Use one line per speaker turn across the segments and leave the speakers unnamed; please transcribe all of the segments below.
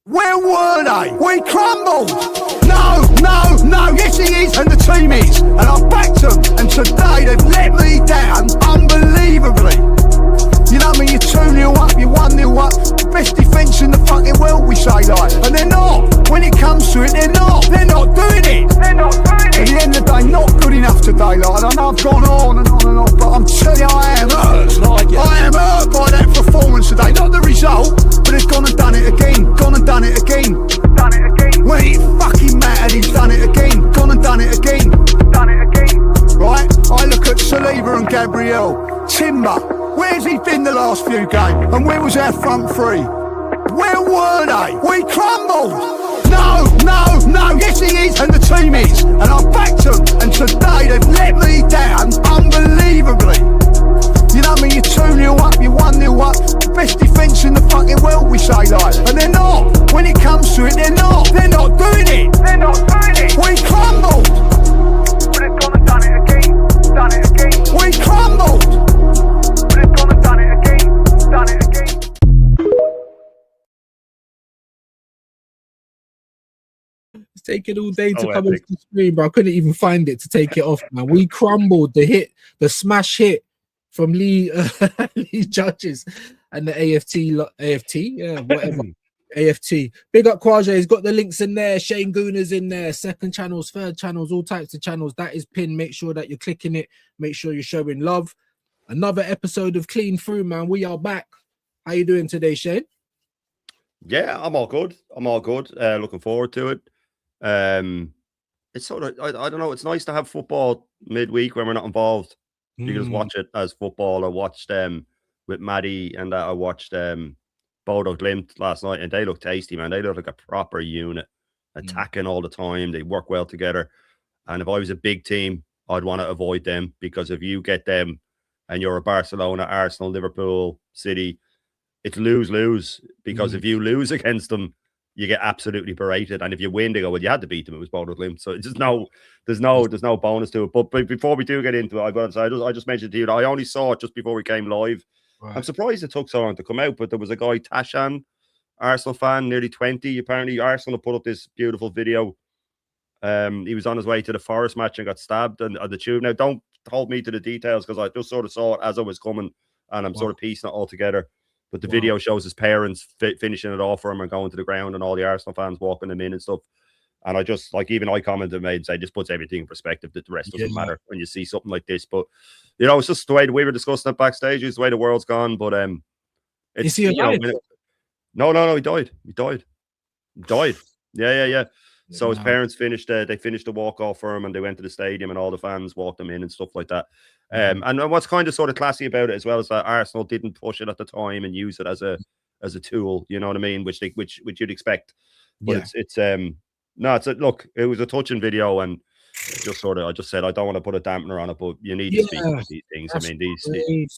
Where were they? We crumbled. No, yes he is, and the team is. And I backed them, and today they've let me down unbelievably. You know what I mean? You're 2-0 up, you're 1-0 up. Best defence in the fucking world, we say, like. And they're not. When it comes to it, they're not. They're not doing it. They're not doing it. At the end of the day, not good enough today, like. I know I've gone on and on and on, but I'm telling you, I am hurt. I am hurt by that performance today. Not the result, but it's gone and done it again. Gone and done it again. Done it again. When it fucking mattered, he's done it again. Gone and done it again. Done it again. Right? I look at Saliba and Gabriel. Timber. Where's he been the last few games? And where was our front three? Where were they? We crumbled. No, yes he is, and the team is. And I backed them, and today they've let me down unbelievably. You know what I mean? You're 2-0 up, you're 1-0 up. Best defence in the fucking world, we say, like. And they're not. When it comes to it, they're not. They're not doing it. They're not doing it. We crumbled. But they've gone and done it again. Done it again. We crumbled. Done it again.
It's taking all day to come off the screen, but I couldn't even find it to take it off, man. We crumbled the smash hit from Lee Judges and the AFT, yeah, whatever. AFT. Big up Kwaja, he's got the links in there. Shane Gooner's in there, second channels, third channels, all types of channels. That is pinned. Make sure that you're clicking it. Make sure you're showing love. Another episode of Clean Through, man. We are back. How you doing today, Shane?
Yeah, I'm all good. Looking forward to it. It's sort of, I don't know, it's nice to have football midweek when we're not involved. You can just watch it as football. I watched with Maddie and I watched Bodo Glimt last night, and they look tasty, man. They look like a proper unit, attacking all the time. They work well together. And if I was a big team, I'd want to avoid them, because if you get them and you're a Barcelona, Arsenal, Liverpool, City, it's lose-lose, because if you lose against them, you get absolutely berated. And if you win, they go, well, you had to beat them. It was Bodo Glimt. So it's just there's no bonus to it. But before we do get into it, I just mentioned to you that I only saw it just before we came live. Right. I'm surprised it took so long to come out, but there was a guy, Tashan, Arsenal fan, nearly 20. Apparently, Arsenal put up this beautiful video. He was on his way to the Forest match and got stabbed on the tube. Now, don't hold me to the details, because I just sort of saw it as I was coming, and I'm sort of piecing it all together. But the video shows his parents finishing it off for him and going to the ground, and all the Arsenal fans walking him in and stuff. And I just, like, even I commented and say, just puts everything in perspective, that the rest doesn't matter when you see something like this. But, you know, it's just the way we were discussing it backstage, it's the way the world's gone. But it's,
is he alive?
No, he died. He died. Yeah. So his parents finished the walk-off for him, and they went to the stadium, and all the fans walked him in and stuff like that. And what's kind of sort of classy about it as well is that Arsenal didn't push it at the time and use it as a tool, you know what I mean, which you'd expect. But look, it was a touching video, and I just said I don't want to put a dampener on it, but you need to speak about these things. I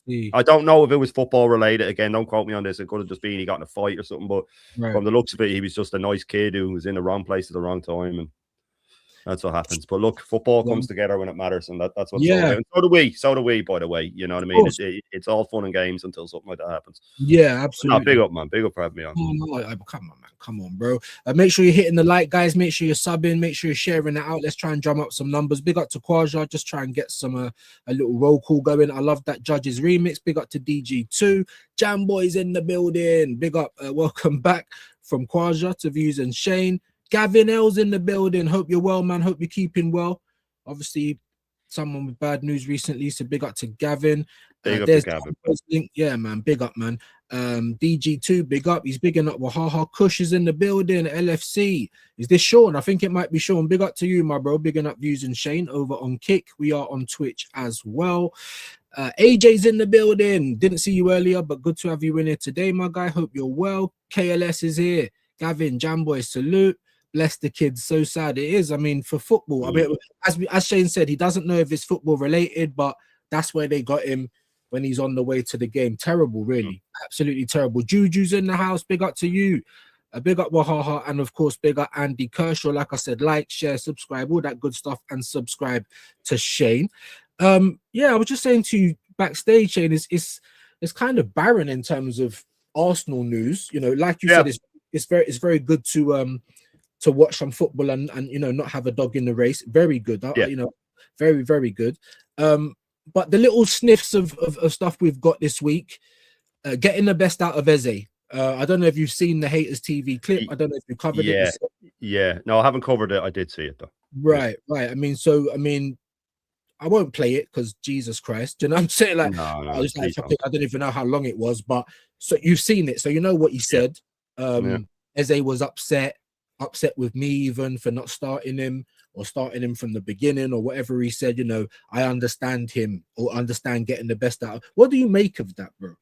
mean, I don't know if it was football related. Again, don't quote me on this. It could have just been he got in a fight or something, but from the looks of it, he was just a nice kid who was in the wrong place at the wrong time, and that's what happens. But look, football comes together when it matters, and that's what's and so do we, by the way. You know what I mean? It's all fun and games until something like that happens.
Yeah, absolutely.
No, big up, man. Big up for having me on.
Come on, man. Come on, bro. Make sure you're hitting the like, guys. Make sure you're subbing. Make sure you're sharing it out. Let's try and drum up some numbers. Big up to Kwaja. Just try and get some a little roll call going. I love that Judges remix. Big up to DG2. Jam Boys in the building. Big up. Welcome back from Kwaja to Views and Shane. Gavin L's in the building. Hope you're well, man. Hope you're keeping well. Obviously, someone with bad news recently, so big up to Gavin.
Big up to Gavin.
Yeah, man. Big up, man. DG2, big up. He's bigging up. Wahaha Kush is in the building. LFC. Is this Sean? I think it might be Sean. Big up to you, my bro. Bigging up Views and Shane over on Kick. We are on Twitch as well. AJ's in the building. Didn't see you earlier, but good to have you in here today, my guy. Hope you're well. KLS is here. Gavin, Jamboy, salute. Bless the kids. So sad it is. I mean, for football, I mean, as Shane said, he doesn't know if it's football related, but that's where they got him when he's on the way to the game. Terrible, really. Absolutely terrible. Juju's in the house. Big up to you. Big up Wahaha, and of course, big up Andy Kershaw. Like I said, like, share, subscribe, all that good stuff, and subscribe to Shane. Yeah, I was just saying to you backstage, Shane, it's kind of barren in terms of Arsenal news. You know, like you said, it's very good to watch some football and you know, not have a dog in the race. Very good.
Yeah.
You know, very, very good. But the little sniffs of stuff we've got this week, getting the best out of Eze. I don't know if you've seen the Haters TV clip. I don't know if you covered it.
Yeah. No, I haven't covered it. I did see it though.
Right. I mean, I won't play it because Jesus Christ, do you know what I'm saying? Like,
No,
I don't even know how long it was, but so you've seen it, so you know what he said. Eze was upset with me even for not starting him or starting him from the beginning or whatever he said. You know, I understand him or understand getting the best out of. What do you make of that, bro?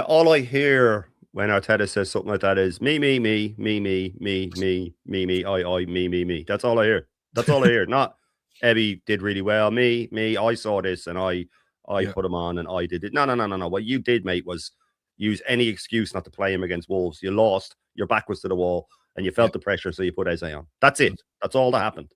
All I hear when Arteta says something like that is me, me, me, me, me, me, me, me, me, I, me. That's all I hear. That's all I hear. Not Ebby did really well. Me, I saw this and I put him on and I did it. No. What you did, mate, was use any excuse not to play him against Wolves. You lost, your back was to the wall, and you felt the pressure, so you put Eze on. That's it. That's all that happened.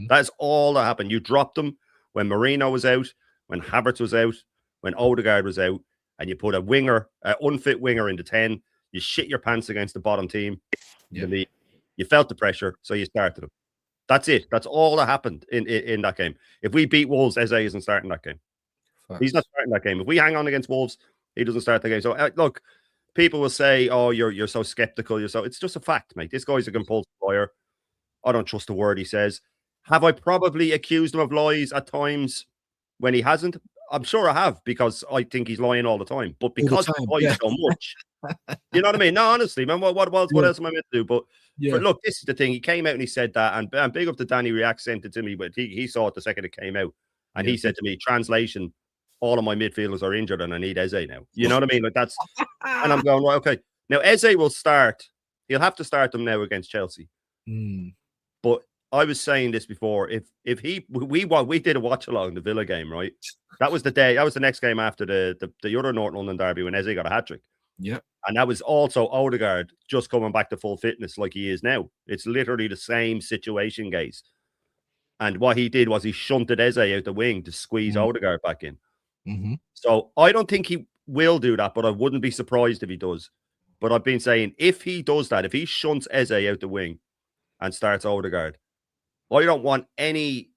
That's all that happened. You dropped him when Marino was out, when Havertz was out, when Odegaard was out, and you put a winger, an unfit winger into 10. You shit your pants against the bottom team. You felt the pressure, so you started him. That's it. That's all that happened in that game. If we beat Wolves, Eze isn't starting that game. He's not starting that game. If we hang on against Wolves, he doesn't start the game. So look, people will say, "Oh, you're so skeptical." It's just a fact, mate. This guy's a compulsive liar. I don't trust a word he says. Have I probably accused him of lies at times when he hasn't? I'm sure I have, because I think he's lying all the time. But because he lies so much, you know what I mean? No, honestly, man. What else am I meant to do? But look, this is the thing. He came out and he said that, and big up to Danny React sent it to me, but he saw it the second it came out, and he said to me, "Translation: all of my midfielders are injured, and I need Eze now." You know what I mean? Like that's, and I'm going, right, okay. Now Eze will start. He'll have to start them now against Chelsea. But I was saying this before. If we did a watch along the Villa game, right? That was the day. That was the next game after the other North London derby when Eze got a hat trick.
Yeah,
and that was also Odegaard just coming back to full fitness like he is now. It's literally the same situation, guys. And what he did was he shunted Eze out the wing to squeeze Odegaard back in. So I don't think he will do that, but I wouldn't be surprised if he does. But I've been saying, if he does that, if he shunts Eze out the wing and starts Odegaard, I don't want any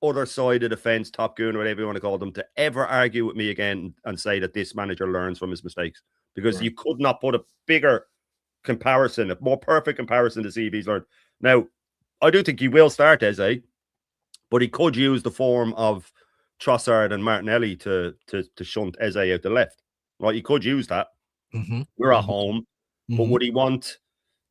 other side of the fence, Top Goon, or whatever you want to call them, to ever argue with me again and say that this manager learns from his mistakes. Because you could not put a bigger comparison, a more perfect comparison to see if he's learned. Now, I do think he will start Eze, but he could use the form of Trossard and Martinelli to shunt Eze out the left. Right? He could use that. We're at home. But would he want,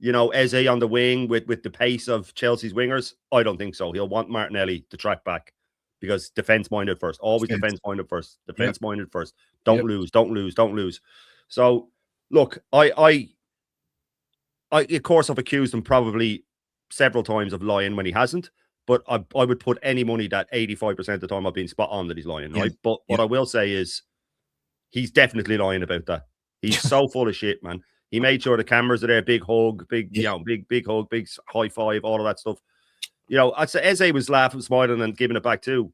Eze on the wing with the pace of Chelsea's wingers? I don't think so. He'll want Martinelli to track back, because defense-minded first. Always defense-minded first. Defense-minded first. Don't lose. So, look, I of course, I've accused him probably several times of lying when he hasn't, but I would put any money that 85% of the time I've been spot on that he's lying, right? But what I will say is he's definitely lying about that. He's so full of shit, man. He made sure the cameras are there, big hug, big hug, big high five, all of that stuff. I'd say Eze was laughing, smiling, and giving it back too.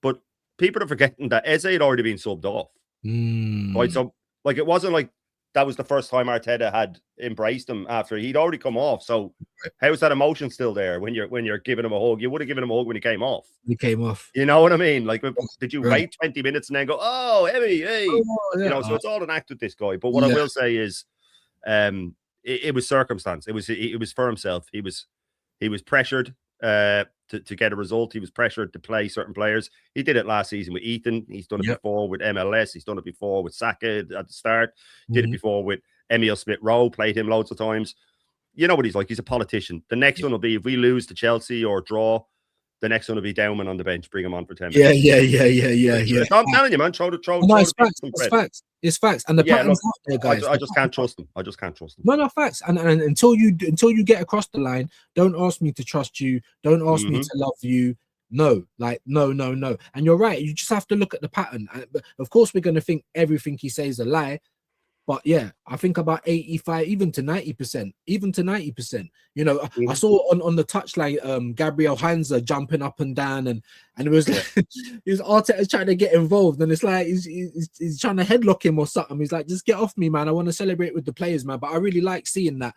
But people are forgetting that Eze had already been subbed off. Right? So, like, it wasn't like that was the first time Arteta had embraced him after he'd already come off. So how's that emotion still there when you're giving him a hug? You would have given him a hug when he came off.
He came off.
You know what I mean? Like, did you wait 20 minutes and then go, "Oh, Emmy, hey," So it's all an act with this guy. But what I will say is, it was circumstance. It was for himself. He was pressured to get a result. He was pressured to play certain players. He did it last season with Ethan. He's done it before with MLS. He's done it before with Saka at the start. Did it before with Emile Smith-Rowe. Played him loads of times. You know what he's like. He's a politician. The next one will be, if we lose to Chelsea or draw, the next one will be Dowman on the bench. Bring him on for 10 minutes. Yeah. No, I'm telling you, man. It's
facts. And the patterns out there, guys.
I just can't trust them.
No, facts. And until you get across the line, don't ask me to trust you. Don't ask me to love you. No. And you're right. You just have to look at the pattern. Of course, we're going to think everything he says is a lie. But yeah, I think about 85, even to 90%, even to 90%. You know, I saw on the touchline, Gabriel Heinze jumping up and down, and it was like, it was Arteta trying to get involved, and it's like he's trying to headlock him or something. He's like, just get off me, man. I want to celebrate with the players, man. But I really like seeing that,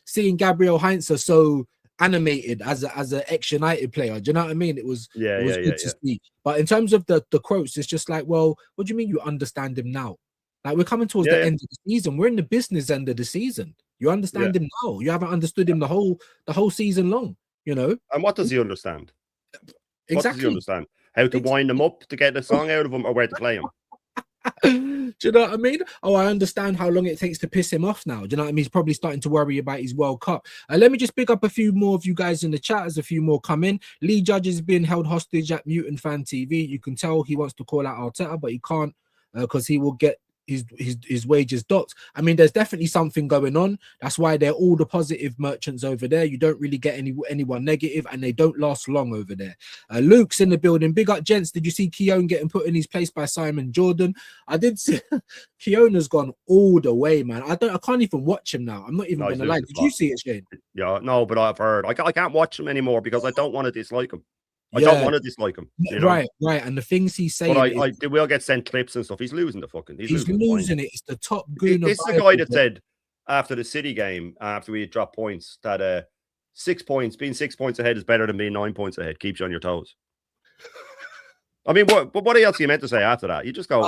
seeing Gabriel Heinze so animated as an ex-United player. Do you know what I mean? It was good to see. But in terms of the quotes, it's just like, well, what do you mean you understand him now? Like, we're coming towards the end of the season. We're in the business end of the season. You understand him now. You haven't understood him the whole season long, you know.
And what does he understand?
Exactly.
What does he understand? How to wind him up to get the song out of him, or where to play him?
Do you know what I mean? Oh, I understand how long it takes to piss him off now. Do you know what I mean? He's probably starting to worry about his World Cup. Let me just pick up a few more of you guys in the chat as a few more come in. Lee Judge is being held hostage at Mutant Fan TV. You can tell he wants to call out Arteta, but he can't because he will get his wages docked. I mean, there's definitely something going on. That's why they're all the positive merchants over there. You don't really get anyone negative, and they don't last long over there. Luke's in the building. Big up, gents. Did you see Keown getting put in his place by Simon Jordan? I did see. Keown has gone all the way, man. I can't even watch him now. I'm not even gonna lie. Did you see it, Shane?
Yeah, no, but I've heard. I can't watch him anymore because I don't want to dislike him. I don't want to dislike him. You know?
Right. And the things he's saying.
But they will get sent clips and stuff. He's losing the fucking. He's losing
it. It's the top goon.
This is the guy that said after the City game, after we had dropped points, that 6 points, being 6 points ahead is better than being 9 points ahead. Keeps you on your toes. I mean, what else are you meant to say after that? You just go,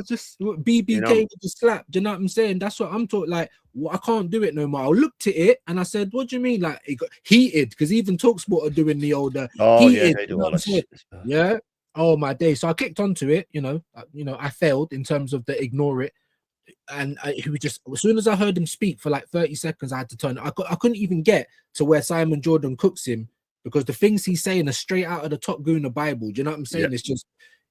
just BBK with the slap. Do you know what I'm saying? That's what I'm talking. Like, I can't do it no more. I looked at it and I said, "What do you mean?" Like, it got heated because even TalkSport are doing the older. Heated,
they do all that.
Yeah. Oh my day. So I clicked onto it. You know, I failed in terms of the ignore it. And he was just, as soon as I heard him speak for like 30 seconds, I had to turn. I couldn't even get to where Simon Jordan cooks him. Because the things he's saying are straight out of the Top Gooner Bible. Do you know what I'm saying? Yeah.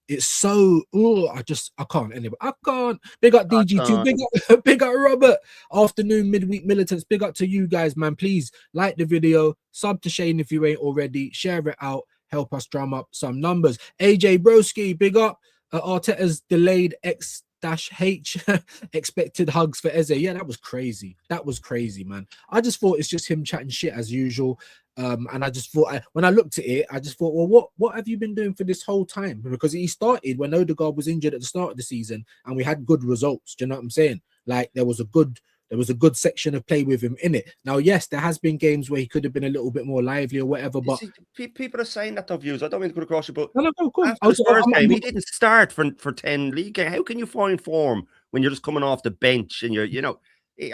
It's so, I can't anyway. I can't. Big up DG2, big up Robert. Afternoon, midweek militants. Big up to you guys, man. Please like the video, sub to Shane if you ain't already, share it out, help us drum up some numbers. AJ Broski, big up. Arteta's delayed X-H expected hugs for Eze. Yeah, that was crazy. That was crazy, man. I just thought it's just him chatting shit as usual. And I just thought, when I looked at it, I just thought, well, what have you been doing for this whole time? Because he started when Odegaard was injured at the start of the season, and we had good results. Do you know what I'm saying? Like, there was a good section of play with him in it. Now, yes, there has been games where he could have been a little bit more lively or whatever, but
people are saying that of views. I don't mean to put across you, but
no,
after the first game, he didn't start for 10 league games. How can you find form when you're just coming off the bench and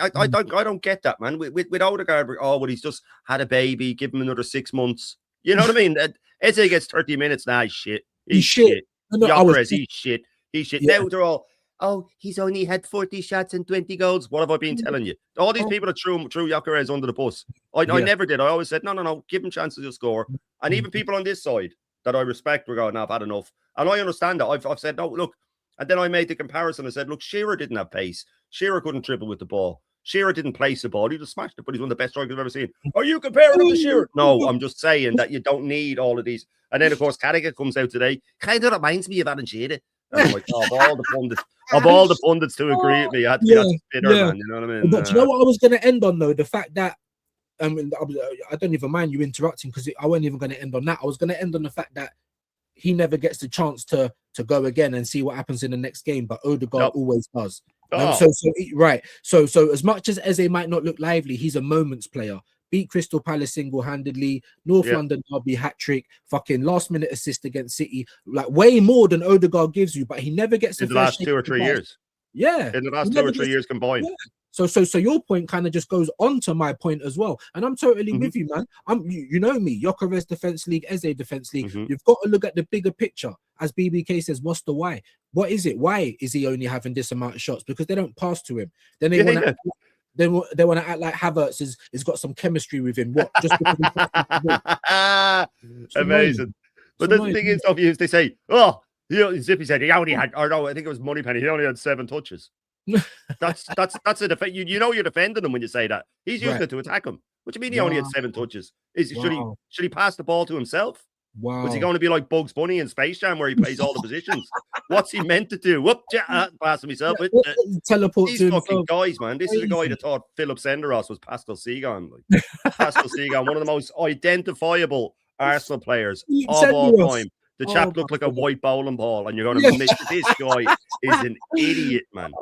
I don't get that, man. With Odegaard, well, he's just had a baby. Give him another 6 months. You know what I mean? Eze gets 30 minutes now. He's shit. He's shit. He's shit. He's shit. Yeah. Now they're all, he's only had 40 shots and 20 goals. What have I been telling you? All these people that threw Gyökeres under the bus. I never did. I always said, no, give him chances to score. And even people on this side that I respect were going, I've had enough. And I understand that. I've said, no, look. And then I made the comparison. I said, look, Shearer didn't have pace. Shearer couldn't dribble with the ball. Shearer didn't place the ball. He just smashed it, but he's one of the best strikers I've ever seen. Are you comparing him to Shearer? No, I'm just saying that you don't need all of these. And then, of course, Carragher comes out today. Kind of reminds me of Alan Shearer. And I'm like, of all the pundits to agree with me, I had to be that bitter, man. You know what I mean?
But you know what I was going to end on, though? The fact that, I don't even mind you interrupting because I wasn't even going to end on that. I was going to end on the fact that he never gets the chance to go again and see what happens in the next game, but Odegaard always does. So as much as Eze might not look lively, he's a moments player. Beat Crystal Palace single-handedly, North London derby hat-trick, fucking last-minute assist against City, like way more than Odegaard gives you, but he never gets
in the last 2 or 3 years.
Yeah,
in the last 2 or 3 years combined.
Yeah. So your point kind of just goes on to my point as well, and I'm totally with you, man. You know me, Gyökeres Defense League, Eze Defense League. You've got to look at the bigger picture. As BBK says, what's the why? What is it? Why is he only having this amount of shots? Because they don't pass to him. Then they want to. They want to act like Havertz has got some chemistry with him. What? Just
amazing. But the thing is, obvious. They say, Zippy said he only had, or no, I think it was Moneypenny. He only had 7 touches. That's a defense. You know you're defending him when you say that. He's using it to attack him. What do you mean he only had 7 touches? Should he pass the ball to himself?
Wow.
Was he going to be like Bugs Bunny in Space Jam where he plays all the positions? What's he meant to do? Whoop, passing myself.
Teleport
These
to
fucking
himself.
guys, man. This is a guy that thought Philip Senderos was Pascal Sigan. Like, Pascal Sigan, one of the most identifiable Arsenal players of all time. The chap looked like a white bowling ball, and you're going to admit this guy is an idiot, man.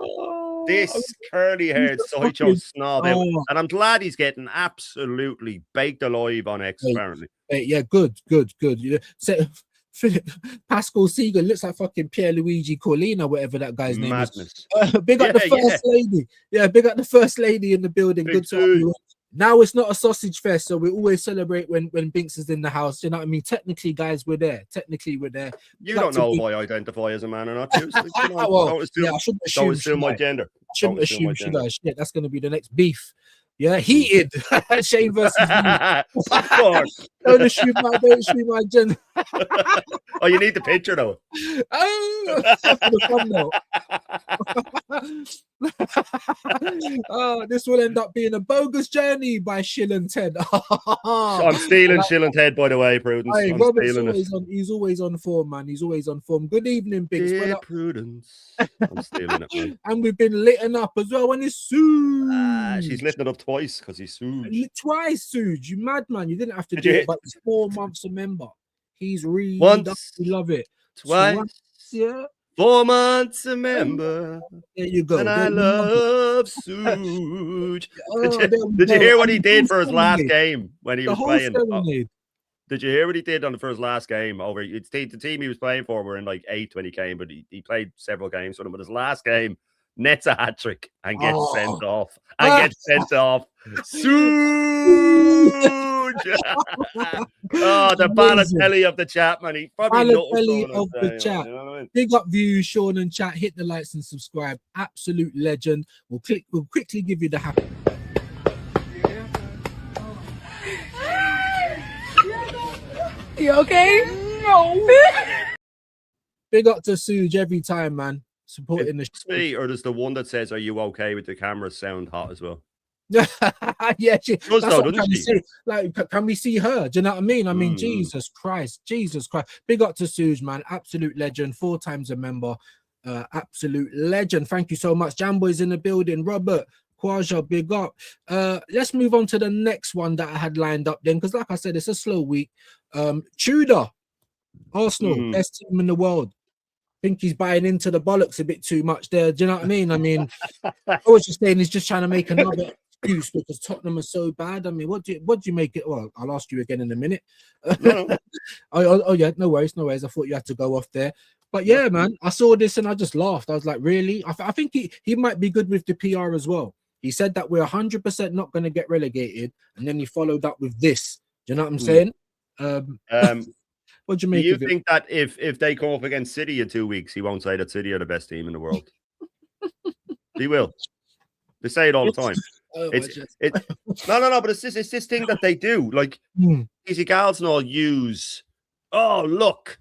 This curly-haired sideshow snob, and I'm glad he's getting absolutely baked alive on X, apparently.
Yeah, good. You know, so, Pascal Sigan looks like fucking Pierluigi Collina, whatever that guy's name is. Big up the first lady. Yeah, big up the first lady in the building. Good to have you. Now it's not a sausage fest, so we always celebrate when Binks is in the house. You know what I mean? Technically, guys, we're there.
You don't know if I identify as a man or not. Don't assume my gender.
Shouldn't assume, should I? Shit, that's going to be the next beef. Yeah, heated. Shane versus
of course.
Don't assume my gender.
Oh, you need the picture though.
Oh, for the thumbnail. Oh, this will end up being a bogus journey by Shill and Ted.
I'm stealing Shill and Ted, by the way, Prudence.
Hey, he's always on form, man. He's always on form. Good evening, Biggs.
Dear Prudence. I'm stealing it, man.
And we've been litten up as well when it's Suge.
She's lifting it up twice because he's Suge.
Twice, Suge. You madman. You didn't have to do it, but it's 4 months a member. He's really
once,
we love it.
Twice,
yeah.
4 months a member.
There you go.
And I love Suge. Did you hear what he did for his last game when he was playing? Did you hear what he did on the first last game? Over the team he was playing for were in like 8th when he came, but he played several games for them. But his last game, nets a hat trick and gets sent off. Suge. Oh, the Balotelli of the chat, man. He probably
Balotelli of the chat. You know what I mean? Big up views, Sean and chat. Hit the likes and subscribe. Absolute legend. We'll quickly give you the happy.
You okay? No.
Big up to Suge every time, man. Supporting the show.
Me, or there's the one that says, "Are you okay with the camera sound hot as well?"
Yeah, that's
what I'm trying
to say. Like, can we see her? Do you know what I mean? I mean, Jesus Christ. Big up to Suge, man. Absolute legend. 4 times a member. Absolute legend. Thank you so much. Jamboy's in the building. Robert Quaja, big up. Let's move on to the next one that I had lined up then, because like I said, it's a slow week. Tudor, Arsenal, best team in the world. I think he's buying into the bollocks a bit too much there. Do you know what I mean? I mean, I was just saying he's just trying to make another excuse because Tottenham are so bad. I mean, what do you make it? Well, I'll ask you again in a minute.
No.
oh yeah, no worries. I thought you had to go off there. But yeah, man, I saw this and I just laughed. I was like, really? I think he might be good with the PR as well. He said that we're 100% not going to get relegated, and then he followed up with this. Do you know what I'm saying? What do you make? Do you
think that if they come up against City in 2 weeks, he won't say that City are the best team in the world? He will. They say it all the time. No, but it's this thing that they do. Like Easy Gals and all use. Oh, look,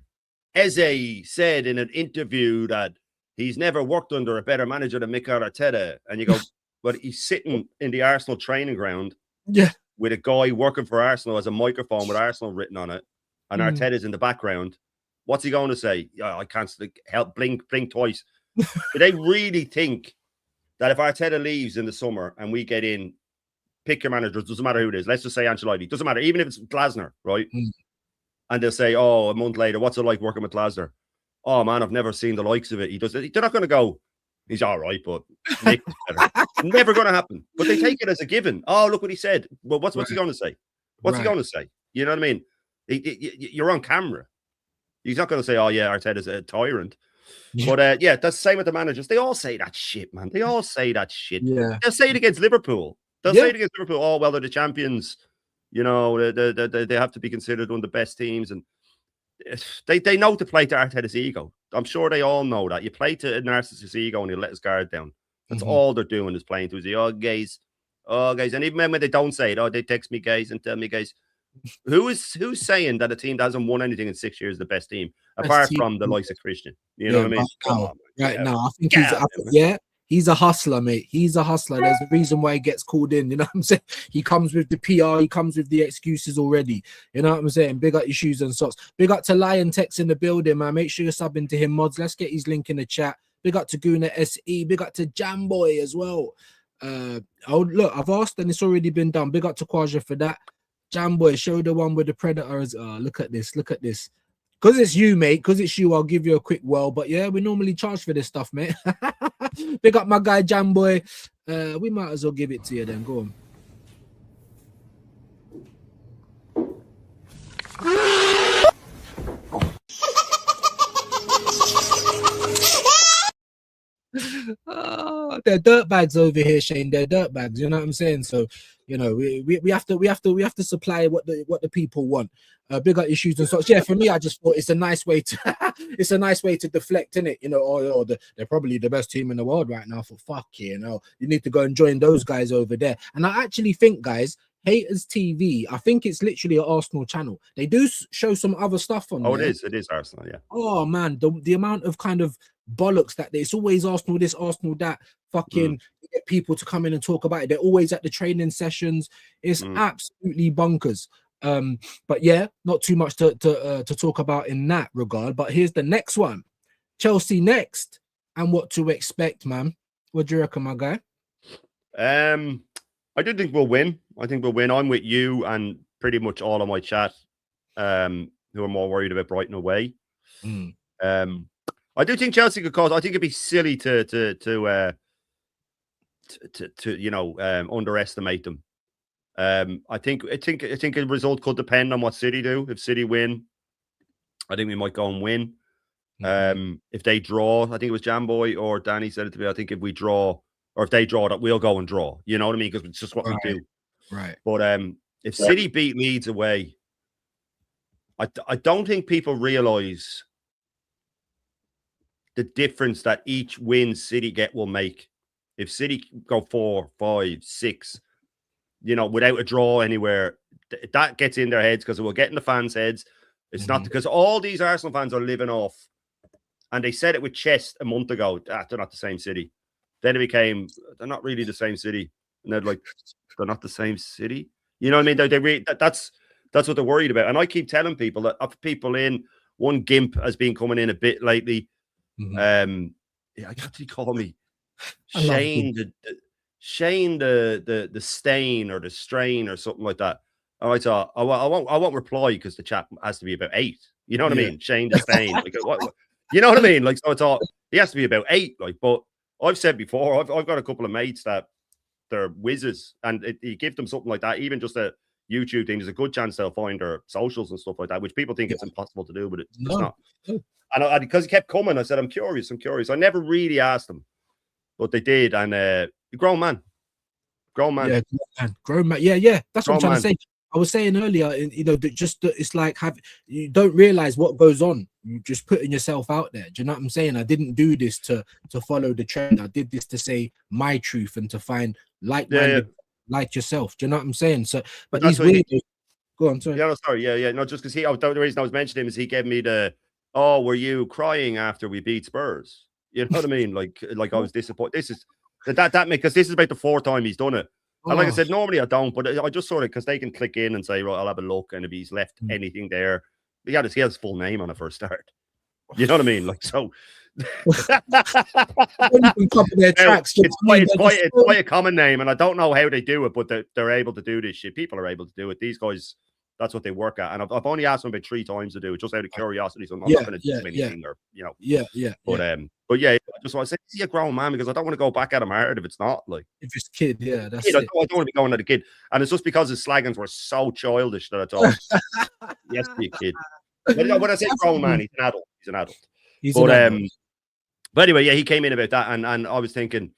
Eze said in an interview that he's never worked under a better manager than Mikel Arteta, and you go, but he's sitting in the Arsenal training ground, with a guy working for Arsenal as a microphone with Arsenal written on it. And Arteta's in the background. What's he going to say? I can't help blink twice. Do they really think that if Arteta leaves in the summer and we get in, pick your manager, doesn't matter who it is. Let's just say Ancelotti. Doesn't matter, even if it's Glasner, right? And they'll say, oh, a month later, what's it like working with Glasner? Oh, man, I've never seen the likes of it. He does it. They're not going to go, he's all right, but Nick better. Never going to happen. But they take it as a given. Oh, look what he said. Well, what's he going to say? What's he going to say? You know what I mean? You're on camera. He's not going to say, oh, yeah, Arteta's a tyrant. But, that's the same with the managers. They all say that shit, man. They all say that shit.
Yeah.
They'll say it against Liverpool. Say it against Liverpool. Oh, well, they're the champions. You know, they have to be considered one of the best teams. And they know to play to Arteta's ego. I'm sure they all know that. You play to a narcissist's ego and he'll let his guard down. That's all they're doing is playing to his ego. Oh, guys. And even when they don't say it, they text me, guys, and tell me, guys, who's saying that a team that hasn't won anything in 6 years is the best team, apart from the likes of Christian? You know what I mean?
Now, I think He's a hustler, mate. He's a hustler. There's a reason why he gets called in. You know what I'm saying? He comes with the PR. He comes with the excuses already. You know what I'm saying? Big up your shoes and socks. Big up to Lion Tex in the building, man. Make sure you're subbing to him, mods. Let's get his link in the chat. Big up to Guna SE. Big up to Jamboy as well. Look, I've asked and it's already been done. Big up to Kwaja for that. Jamboy, show the one with the Predators. Look at this. Look at this. Because it's you, mate. Because it's you, I'll give you a quick whirl. But yeah, we normally charge for this stuff, mate. Big up my guy, Jamboy. We might as well give it to you then. Go on. They're dirtbags over here, Shane. They're dirtbags. You know what I'm saying? So, you know, we have to supply what the people want. Big up issues and such. Yeah, for me, I just thought it's a nice way to it's a nice way to deflect, innit? You know, they're probably the best team in the world right now. For fuck, you know, you need to go and join those guys over there. And I actually think, guys, Haters TV, I think it's literally an Arsenal channel. They do show some other stuff on there.
It is Arsenal, yeah.
Oh man, the amount of kind of bollocks that it's always Arsenal this, Arsenal that. Fucking get people to come in and talk about it. They're always at the training sessions. It's absolutely bonkers. But yeah, not too much to talk about in that regard. But here's the next one: Chelsea next, and what to expect, man. What do you reckon, my guy?
I do think we'll win. I think we'll win. I'm with you and pretty much all of my chat, who are more worried about Brighton away. I do think Chelsea could cause. I think it'd be silly to underestimate them. I think a result could depend on what City do. If City win, I think we might go and win. If they draw, I think it was Jamboy or Danny said it to me. I think if we draw, or if they draw, that we'll go and draw. You know what I mean? Because it's just what we do.
Right.
But if City beat Leeds away, I don't think people realise the difference that each win City get will make. If City go 4, 5, 6, you know, without a draw anywhere, that gets in their heads because it will get in the fans' heads. It's not because all these Arsenal fans are living off, and they said it with chest a month ago. They're not the same City. Then it became they're not really the same City, and they're like they're not the same City. You know what I mean? That's what they're worried about. And I keep telling people that of people in one Gimp has been coming in a bit lately. Yeah, I got to call me Shane the stain or the strain or something like that. And I thought I won't reply because the chat has to be about 8. You know what I mean? Shane the stain. Like, what, you know what I mean? Like, so I thought he has to be about 8. Like, but I've said before, I've got a couple of mates that they're whizzes, and you give them something like that, even just a YouTube thing, there's a good chance they'll find their socials and stuff like that, which people think it's impossible to do, but it's not. And because he kept coming, I said, I'm curious. I never really asked him, but they did. And grown man.
Yeah, grown man. Yeah. That's what I'm trying to say. I was saying earlier, you know, it's like you don't realize what goes on. You just putting yourself out there. Do you know what I'm saying? I didn't do this to follow the trend. I did this to say my truth and to find like-minded like yourself. Do you know what I'm saying? So, but these weird. Go on, sorry.
Yeah, no, sorry. Yeah. No, just because the reason I was mentioning him is he gave me were you crying after we beat Spurs? You know what I mean? Like I was disappointed. This is because this is about the 4th time he's done it. And like I said, normally I don't, but I just sort of, because they can click in and say, right, I'll have a look, and if he's left anything there, he has his full name on it for a start. You know what I mean? Like, so it's quite a common name, and I don't know how they do it, but they're able to do this shit. People are able to do it. These guys, that's what they work at. And I've only asked them about 3 times to do it, just out of curiosity. So I'm not going to do anything, or you know. But yeah, I just want to say, is he a grown man? Because I don't want to go back at him hard if it's not. Like,
if it's a kid, yeah, that's
I don't want to be going at a kid. And it's just because his slaggings were so childish that I thought he has to be a kid. But when I say grown man, he's an adult. He's an adult. But anyway, yeah, he came in about that, and I was thinking,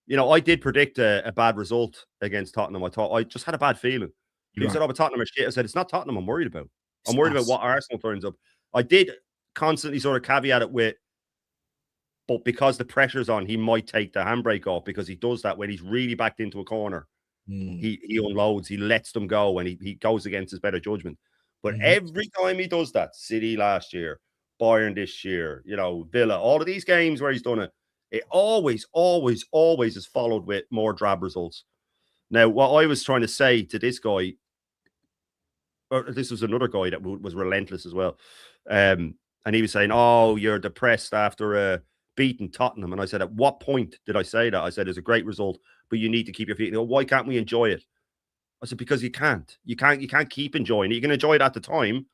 you know, I did predict a bad result against Tottenham. I just had a bad feeling. He said, but Tottenham are shit. I said, it's not Tottenham I'm worried about. I'm worried about what Arsenal turns up. I did constantly sort of caveat it with, but because the pressure's on, he might take the handbrake off, because he does that when he's really backed into a corner. He unloads, he lets them go, and he goes against his better judgment. But every time he does that, City last year, Bayern this year, you know, Villa, all of these games where he's done it, it always is followed with more drab results. Now, what I was trying to say to this guy, or this was another guy that was relentless as well, and he was saying, "Oh, you're depressed after beating Tottenham," and I said, "At what point did I say that?" I said, "It's a great result, but you need to keep your feet." They go, "Why can't we enjoy it?" I said, "Because you can't. You can't keep enjoying it. You can enjoy it at the time,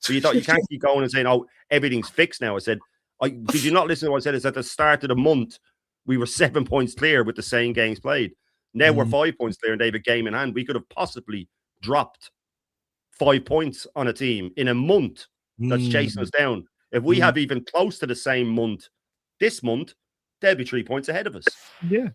but you can't keep going and saying, 'Oh, everything's fixed now.'" I said, "Did you not listen to what I said?" Is at the start of the month we were 7 points clear with the same games played. Now we're 5 points clear and they have a game in hand. We could have possibly dropped 5 points on a team in a month that's chasing us down. If we have even close to the same month this month, they'll be 3 points ahead of us.
Yeah.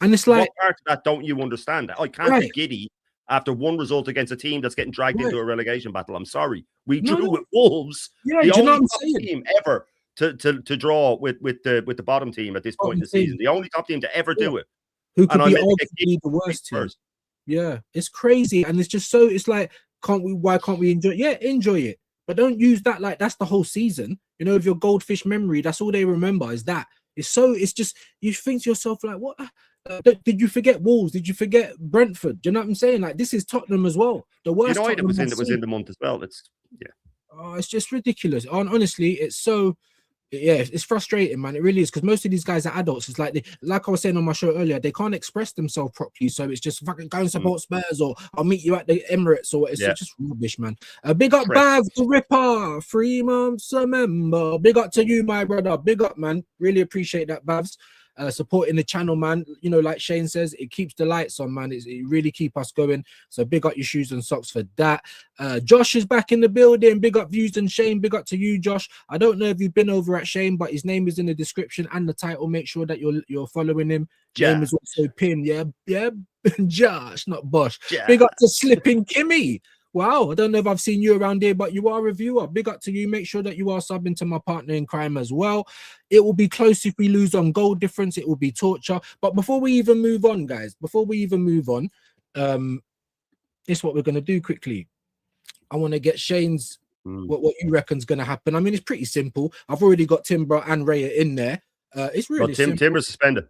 And it's like,
what part of that don't you understand? I can't be giddy after one result against a team that's getting dragged into a relegation battle. I'm sorry. We drew with Wolves.
Yeah,
the only
top
team ever to draw with the bottom team at this point in the season. The only top team to ever do it.
Who could be arguably the worst team. Yeah, it's crazy. And it's just so, it's like, why can't we enjoy it? Yeah, enjoy it. But don't use that like that's the whole season. You know, if your goldfish memory, that's all they remember is that. It's just, you think to yourself, like, what? Did you forget Wolves? Did you forget Brentford? Do you know what I'm saying? Like, this is Tottenham as well. The worst.
United was in the month as well. It's
it's just ridiculous. Honestly, it's so. Yeah, it's frustrating, man. It really is, because most of these guys are adults. It's like like I was saying on my show earlier, they can't express themselves properly. So it's just fucking go and support Spurs, or I'll meet you at the Emirates, or it's just rubbish, man. Big up Bav the Ripper, 3 months a member. Big up to you, my brother. Big up, man. Really appreciate that, Bavs. Supporting the channel, man. You know, like Shane says, it keeps the lights on, man. It really keep us going. So big up your shoes and socks for that. Josh is back in the building. Big up Views and Shane. Big up to you, Josh. I don't know if you've been over at Shane, but his name is in the description and the title. Make sure that you're following him. Name is also pinned. Yeah, Josh, not Bosch. Big up to Slipping Kimmy. Wow, I don't know if I've seen you around here, but you are a reviewer. Big up to you. Make sure that you are subbing to my partner in crime as well. It will be close if we lose on goal difference. It will be torture. But before we even move on, guys, it's what we're going to do quickly. I want to get Shane's, what you reckon's going to happen. I mean, it's pretty simple. I've already got Timber and Raya in there. It's really simple.
Timber's suspended.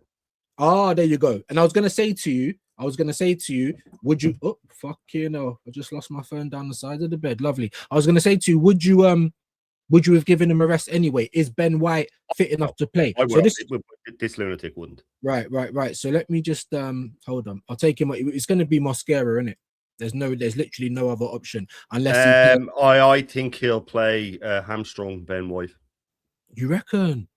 Ah, there you go. And I was going to say to you, would you, oh, fuck you know, I just lost my phone down the side of the bed. Lovely. I was going to say to you, would you have given him a rest anyway? Is Ben White fit enough to play?
I would. So this lunatic wouldn't.
Right. So let me just, hold on. I'll take him. It's going to be Mosquera, isn't it? There's literally no other option unless
I think he'll play hamstrung Ben White.
You reckon?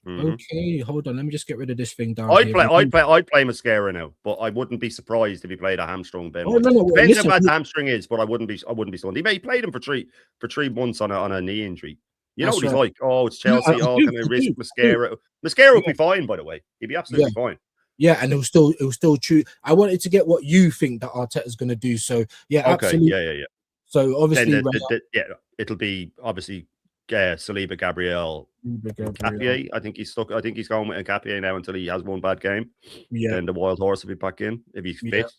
Okay, hold on. Let me just get rid of this thing down.
I'd play Mosquera now, but I wouldn't be surprised if he played a hamstrung Ben.
No,
depends how bad the hamstring is, but I wouldn't be stunned. He played him for three months on a knee injury. You know what he's like? Oh, it's Chelsea. Can I risk Mosquera? Mosquera will be fine, by the way. He'd be absolutely fine.
Yeah, and he'll still choose. I wanted to get what you think that Arteta's going to do. So yeah, absolutely.
Yeah.
So obviously,
it'll be obviously. Saliba, Gabriel, Capier. I think he's stuck. I think he's going with Capier now until he has one bad game. Yeah, then the wild horse will be back in if he's fit.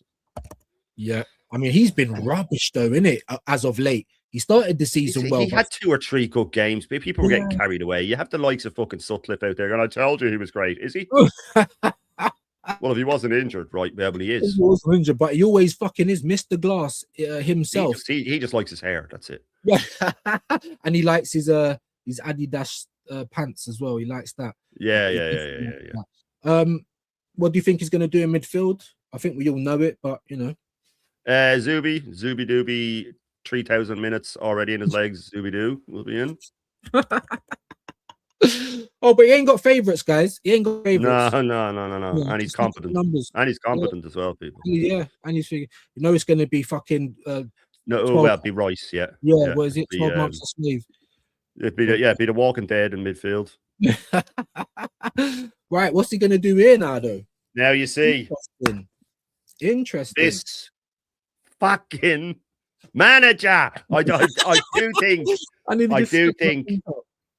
Yeah, I mean he's been rubbish though, isn't it? As of late, he started the season well.
He had 2 or 3 good games, but people were getting carried away. You have the likes of fucking Sutcliffe out there, and I told you he was great. Is he? Well, if he wasn't injured, right? Well, he is.
He wasn't injured, but he always fucking is Mr. Glass himself.
He just likes his hair. That's it.
Yeah, and he likes his Adidas pants as well. He likes that.
Yeah.
What do you think he's going to do in midfield? I think we all know it, but you know,
Zubi Dooby, 3,000 minutes already in his legs. Zubi Doo will be in.
Oh, but he ain't got favorites, guys. He ain't got favorites.
No. Yeah, and he's competent. And he's competent as well, people.
Yeah, and he's figuring, you know, it's going to be fucking.
It'd be Rice. Yeah.
What is it? 12 months of slave.
It'd be the Walking Dead in midfield.
Right, what's he going to do here now, though?
Now you see.
Interesting.
This fucking manager. I do think.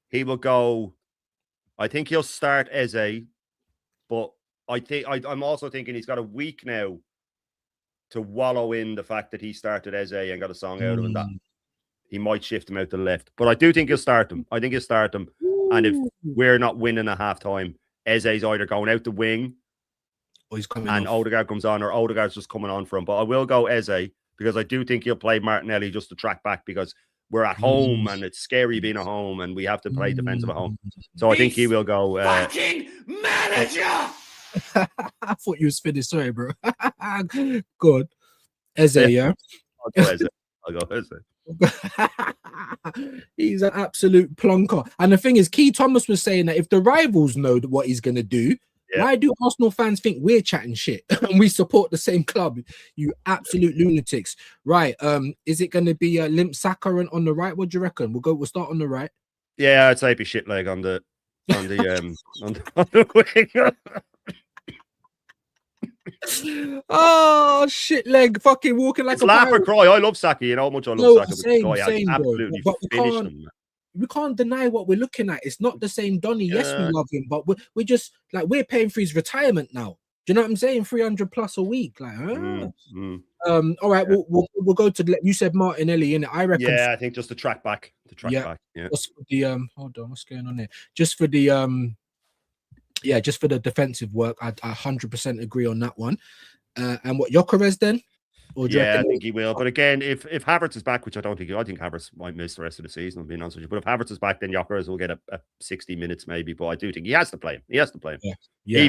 He will go. I think he'll start Eze, but I'm also thinking he's got a week now to wallow in the fact that he started Eze and got a song out of him. That he might shift him out to the left, but I do think he'll start him. And if we're not winning at halftime, Eze's either going out the wing
Or he's coming
and
off.
Odegaard comes on, or Odegaard's just coming on for him. But I will go Eze because I do think he'll play Martinelli just to track back because we're at home and it's scary being at home and we have to play defensive at home. So I think he will go.
Fucking manager!
I thought you was finished. Sorry, bro. Good. Eze, yeah.
I'll go Eze. I'll go Eze.
He's an absolute plonker. And the thing is, Key Thomas was saying that if the rivals know what he's going to do, why do Arsenal fans think we're chatting shit and we support the same club? You absolute lunatics. Right. Is it going to be Limp Saka on the right? What do you reckon? We'll start on the right.
Yeah, I'd say it'd be shit leg on the on the wing.
Oh, shit leg. Fucking walking like
It's
a
laugh or
pirate.
cry. I love Saka. You know how much I love Saka.
Same,
But
same, bro.
absolutely
But we
finished
can't-
him.
We can't deny what we're looking at. It's not the same Donny. Yes, we
Yeah.
love him, but we're just like we're paying for his retirement now. Do you know what I'm saying? 300 plus a week. Like, all right, we'll go to you said Martinelli in it. I reckon.
Yeah, I think just the track back. The track back. Yeah.
Just for the hold on, what's going on there? Just for the just for the defensive work, I 100% agree on that one. And what Gyökeres then? Or do you
Yeah, I
reckon-
think he will. But again, if Havertz is back, which I don't think, I think Havertz might miss the rest of the season, I'm being honest with you. But if Havertz is back, then Gyökeres will get a 60 minutes maybe. But I do think he has to play him. He has to play him.
Yeah.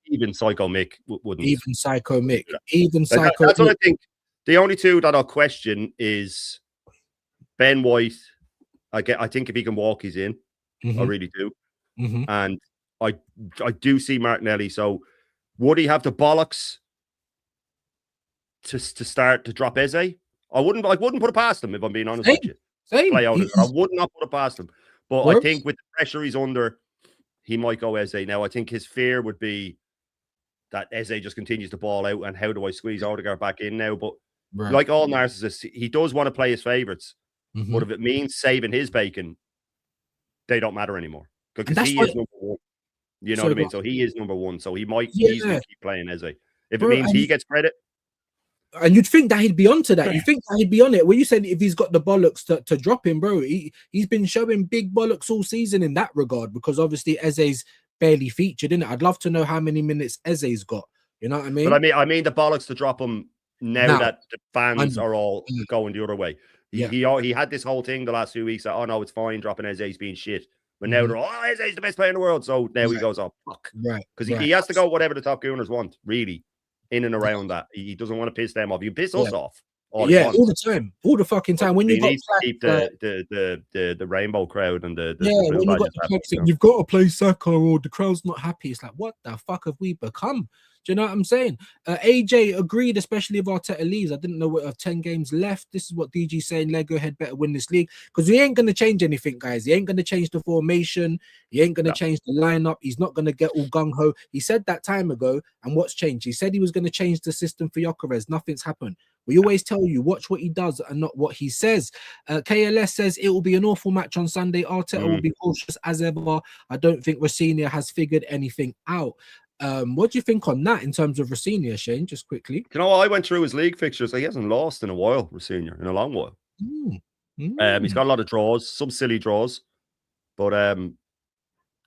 Even Psycho Mick wouldn't.
Even Psycho Mick. Even Psycho
That's what
Mick.
I think. The only two that I'll question is Ben White. I think if he can walk, he's in. I really do. And I do see Martinelli. So would he have the bollocks to start to drop Eze? I wouldn't put it past him if I'm being honest with you.
Same.
Play out. I would not put it past him. But I
Works.
think with the pressure he's under, he might go Eze. Now I think his fear would be that Eze just continues to ball out and how do I squeeze Odegaard back in now? But like all narcissists, he does want to play his favourites. But if it means saving his bacon, they don't matter anymore. Because he is number one. You know what I mean? So he is number one. So he might easily keep playing Eze. If it means he gets credit.
And you'd think that he'd be onto that. You think that he'd be on it. Well, you said if he's got the bollocks to drop him, bro. He's been showing big bollocks all season in that regard because obviously Eze's barely featured in it. I'd love to know how many minutes Eze's got. You know what I mean?
But I mean the bollocks to drop him now that the fans are all going the other way. He had this whole thing the last 2 weeks that, oh no, it's fine dropping Eze, he's being shit. But now they're all, oh, Eze's the best player in the world. So now he goes, oh, fuck.
Right.
Because he has to go whatever the top gooners want, really, in and around that. He doesn't want to piss them off. You piss us off. All
all the time. All the fucking time. When you
needs to keep the rainbow crowd and the
when you got the club saying, you've got to play Saka or the crowd's not happy. It's like, what the fuck have we become? Do you know what I'm saying? AJ agreed, especially if Arteta leaves. I didn't know what 10 games left. This is what DG saying. Lego had better win this league because he ain't going to change anything, guys. He ain't going to change the formation. He ain't going to change the lineup. He's not going to get all gung ho. He said that time ago. And what's changed? He said he was going to change the system for Gyökeres. Nothing's happened. We always tell you, watch what he does and not what he says. KLS says it will be an awful match on Sunday. Arteta will be cautious as ever. I don't think Rosenior has figured anything out. What do you think on that in terms of Rosenior, Shane? Just quickly.
You know what? I went through his league fixtures. He hasn't lost in a while, Rosenior, in a long while. He's got a lot of draws, some silly draws, but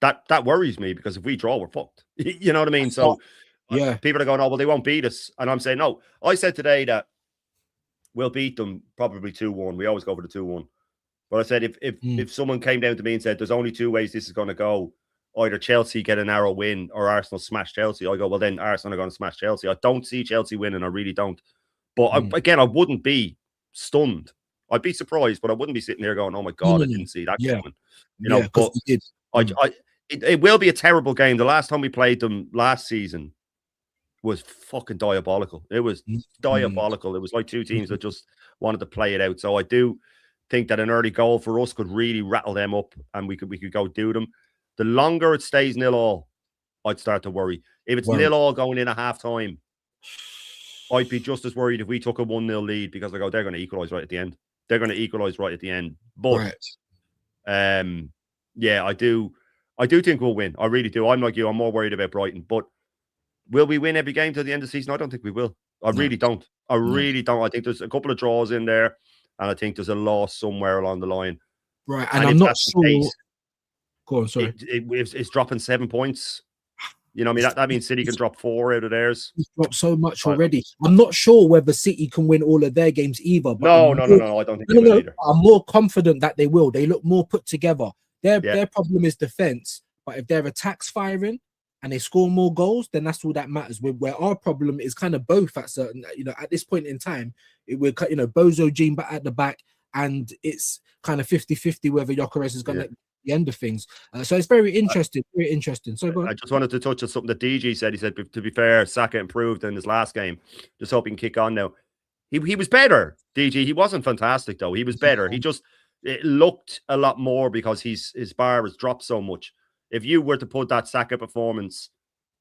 that worries me because if we draw, we're fucked. You know what I mean? So people are going, oh well, they won't beat us, and I'm saying no. I said today that we'll beat them probably 2-1. We always go for the 2-1. But I said if someone came down to me and said there's only two ways this is going to go. Either Chelsea get a narrow win or Arsenal smash Chelsea. I go, well, then Arsenal are going to smash Chelsea. I don't see Chelsea winning. I really don't. But I wouldn't be stunned. I'd be surprised, but I wouldn't be sitting there going, oh, my God, I didn't see that coming. You know, but it will be a terrible game. The last time we played them last season was fucking diabolical. It was diabolical. It was like two teams that just wanted to play it out. So I do think that an early goal for us could really rattle them up and we could go do them. The longer it stays 0-0, I'd start to worry. If it's 0-0 going in at half-time, I'd be just as worried if we took a 1-0 lead because I go, they're going to equalise right at the end. They're going to equalise right at the end. But, yeah, I do think we'll win. I really do. I'm like you. I'm more worried about Brighton. But will we win every game till the end of the season? I don't think we will. I really don't. I really don't. I think there's a couple of draws in there, and I think there's a loss somewhere along the line.
Right, and I'm not sure. Go on, sorry.
It's dropping 7 points You know what I mean? That means City can drop 4 out of theirs.
He's dropped so much already. I'm not sure whether City can win all of their games either. But
No. I don't think they will either.
I'm more confident that they will. They look more put together. Their problem is defense, but if their attack's firing and they score more goals, then that's all that matters. Where our problem is kind of both at certain, at this point in time, we're Bozo Jean back at the back, and it's kind of 50-50 whether Gyökeres is going to the end of things. So it's very interesting. So go on.
I just wanted to touch on something that DG said. He said, to be fair, Saka improved in his last game. Just hoping kick on now. He was better, DG. He wasn't fantastic though. He was better. It looked a lot more because his bar has dropped so much. If you were to put that Saka performance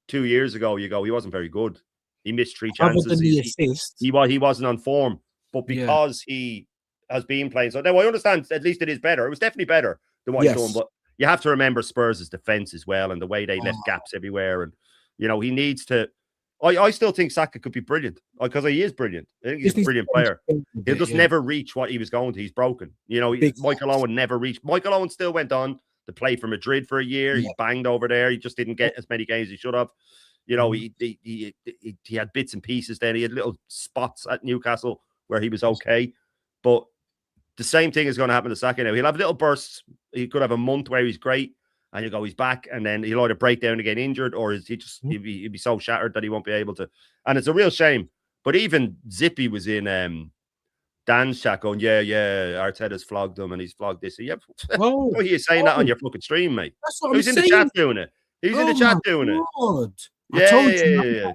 2 years ago, he wasn't very good. He missed 3 chances.
Other than the assist.
He wasn't on form, but because he has been playing. So now I understand at least it is better. It was definitely better than what he's done, but you have to remember Spurs' defense as well and the way they left gaps everywhere. And, he needs to. I still think Saka could be brilliant because he is brilliant. I think he's a brilliant player. He'll just never reach what he was going to. He's broken. Michael Owen never reached. Michael Owen still went on to play for Madrid for a year. He banged over there. He just didn't get as many games as he should have. He had bits and pieces then. He had little spots at Newcastle where he was okay. But the same thing is going to happen to Saka now. He'll have little bursts. He could have a month where he's great, and you go, he's back, and then he'll either break down and get injured, or he'll be so shattered that he won't be able to. And it's a real shame. But even Zippy was in Dan's chat going, Arteta's flogged him and he's flogged this. What are you saying that on your fucking stream, mate?
That's what
Who's in the chat doing it? Who's in the chat doing it?
I told you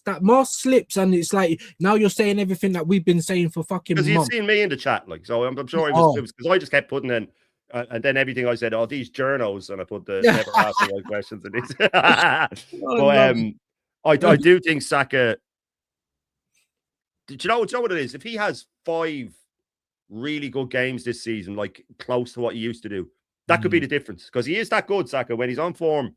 that mask slips, and it's like now you're saying everything that we've been saying for fucking months.
Because you've seen me in the chat, like, so I'm sure it was because I just kept putting in, and then everything I said, these journos, and I put the never ask the right questions in these. But I do think Saka. Do you know what it is? If he has 5 really good games this season, like close to what he used to do, that could be the difference. Because he is that good, Saka. When he's on form,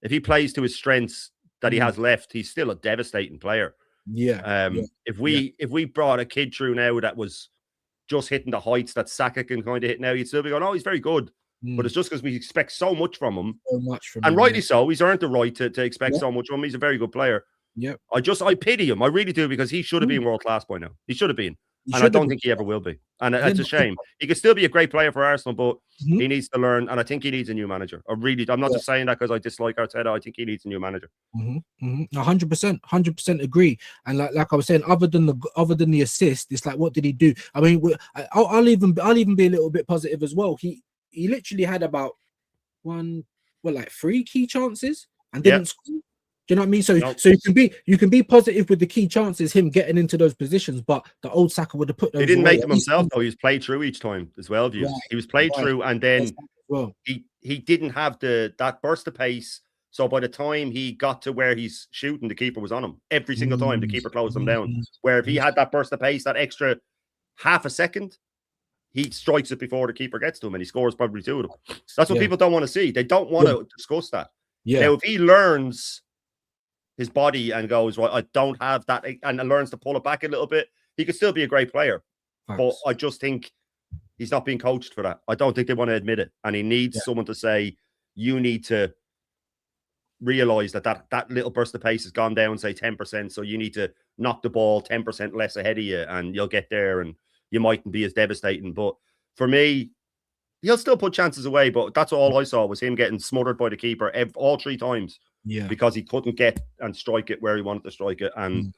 if he plays to his strengths that he has left, he's still a devastating player. If we brought a kid through now that was just hitting the heights that Saka can kind of hit now, you'd still be going, he's very good. But it's just because we expect so much from him. Rightly so. He's earned the right to expect so much from him. He's a very good player. I pity him. I really do, because he should have been world class by now. He should have been. And I don't think he ever will be. And that's a shame. He could still be a great player for Arsenal, but he needs to learn. And I think he needs a new manager. I'm not just saying that because I dislike Arteta. I think he needs a new manager.
100% agree. And like I was saying, other than the assist, it's like, what did he do? I mean, I'll even be a little bit positive as well. He literally had about 3 key chances and didn't score. Do you know what I mean? So you can be positive with the key chances, him getting into those positions, but the old Saka would have put those.
He didn't make them himself though. He was played through each time as well. He was played through, and then he didn't have that burst of pace. So by the time he got to where he's shooting, the keeper was on him every single time. The keeper closed him down. Where if he had that burst of pace, that extra half a second, he strikes it before the keeper gets to him, and he scores probably 2 of them. That's what people don't want to see. They don't want to discuss that. Now, if he learns his body and goes, right, I don't have that, and learns to pull it back a little bit, he could still be a great player. But I just think he's not being coached for that. I don't think they want to admit it. And he needs someone to say, you need to realize that little burst of pace has gone down, say 10%. So you need to knock the ball 10% less ahead of you, and you'll get there, and you mightn't be as devastating. But for me, he'll still put chances away. But that's all I saw was him getting smothered by the keeper all 3 times. Because he couldn't get and strike it where he wanted to strike it. And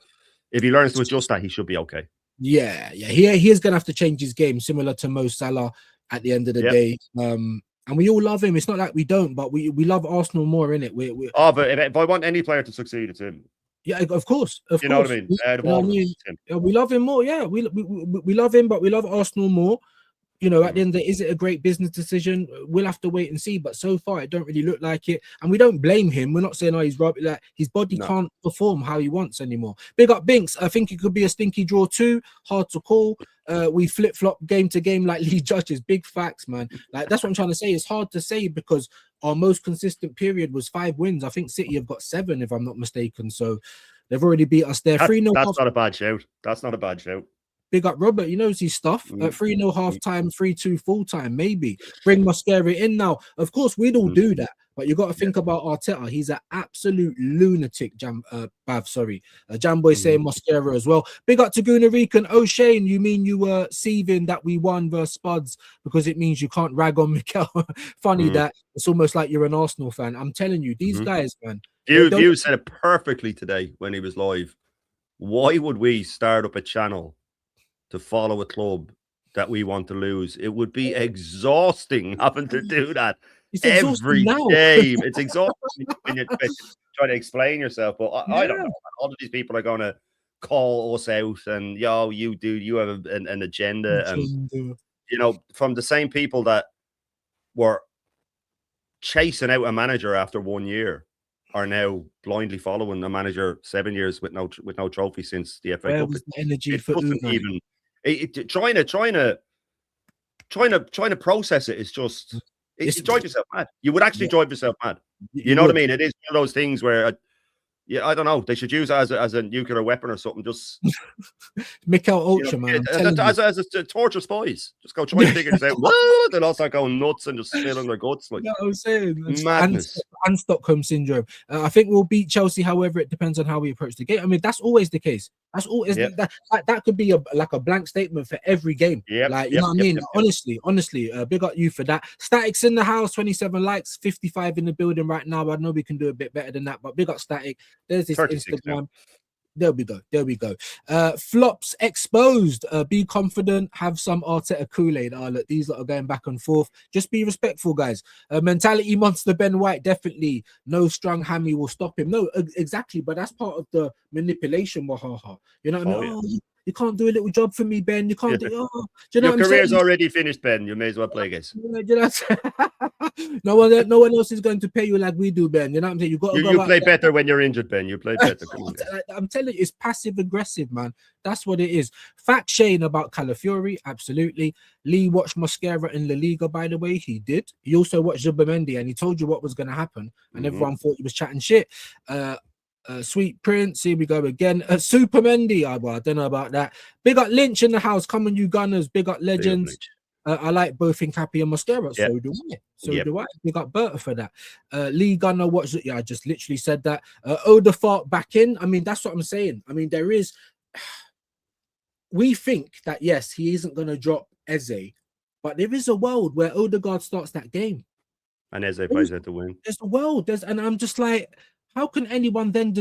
if he learns to adjust that, he should be okay.
He is going to have to change his game, similar to Mo Salah at the end of the day. And we all love him. It's not like we don't, but we love Arsenal more, innit?
But if I want any player to succeed, it's him.
Yeah, of course.
You know what I mean?
We love him more. Yeah, we love him, but we love Arsenal more. At the end of it, is it a great business decision? We'll have to wait and see. But so far, it don't really look like it. And we don't blame him. We're not saying, he's rubbish. Like, his body can't perform how he wants anymore. Big up Binks. I think it could be a stinky draw too. Hard to call. We flip-flop game to game like Lee Judges. Big facts, man. Like, that's what I'm trying to say. It's hard to say because our most consistent period was 5 wins. I think City have got 7, if I'm not mistaken. So they've already beat us there. 3-0.
That's not a bad shout. That's not a bad shout.
Big up Robert, he knows his stuff. 3-0 half time, 3-2 full time, maybe. Bring Mascara in now. Of course, we'd all do that. But you got to think about Arteta. He's an absolute lunatic. Jamboy saying Mosquera as well. Big up to Gunaric and O'Shane. You mean you were seething that we won versus Spuds because it means you can't rag on Mikel? Funny that it's almost like you're an Arsenal fan. I'm telling you, these guys, man.
You said it perfectly today when he was live. Why would we start up a channel to follow a club that we want to lose? It would be exhausting having to do that every game. It's exhausting when you're trying to explain yourself. But I don't know. All of these people are going to call us out and, yo, you have an agenda. And, you know, from the same people that were chasing out a manager after 1 year are now blindly following a manager 7 years with no trophy since the FA Cup.
Energy
it
for
doesn't
Unai.
even trying to process it is just you drive yourself mad. You would actually drive yourself mad. You know what I mean? It is one of those things where I don't know. They should use it as a nuclear weapon or something. Just
Mikel Ultra, man.
As a torture spies. Just go try and figure this out. They'll all start going nuts and just spilling their guts. Like,
you know what I'm saying?
Madness.
And Stockholm syndrome. I think we'll beat Chelsea. However, it depends on how we approach the game. I mean, that's always the case. That's always that could be a blank statement for every game. You know what I mean? Honestly, big up you for that. Static's in the house, 27 likes, 55 in the building right now. I know we can do a bit better than that, but big up Static. There's this Instagram. Now. There we go. Flops exposed. Be confident. Have some Arteta Kool-Aid. Look, these lot are going back and forth. Just be respectful, guys. Mentality monster Ben White, definitely. No strong hammy will stop him. No, exactly. But that's part of the manipulation, Wahaha. You know what I mean? You can't do a little job for me, Ben. You can't do. Do you know
your career's already finished, Ben. You may as well play, guys.
No one else is going to pay you like we do, Ben. You know what I'm saying? You
play better when you're injured, Ben. You play better.
I'm telling you, it's passive aggressive, man. That's what it is. Fact Shane about Calafiori, absolutely. Lee watched Mosquera in La Liga, by the way. He did. He also watched Zubimendi, and he told you what was going to happen, and everyone thought he was chatting shit. Sweet Prince, here we go again. Super Mendy, I don't know about that. Big up Lynch in the house. Come on, you Gunners. Big up Legends. I like both Hincapié and Mosquera. So do I. Do I. Big up Berta for that. Lee Gunner, watch it. Yeah, I just literally said that. Odefart back in. I mean, that's what I'm saying. I mean, there is. We think that yes, he isn't going to drop Eze, but there is a world where Odegaard starts that game,
and Eze plays there to win.
There's a world. And I'm just like, how can anyone then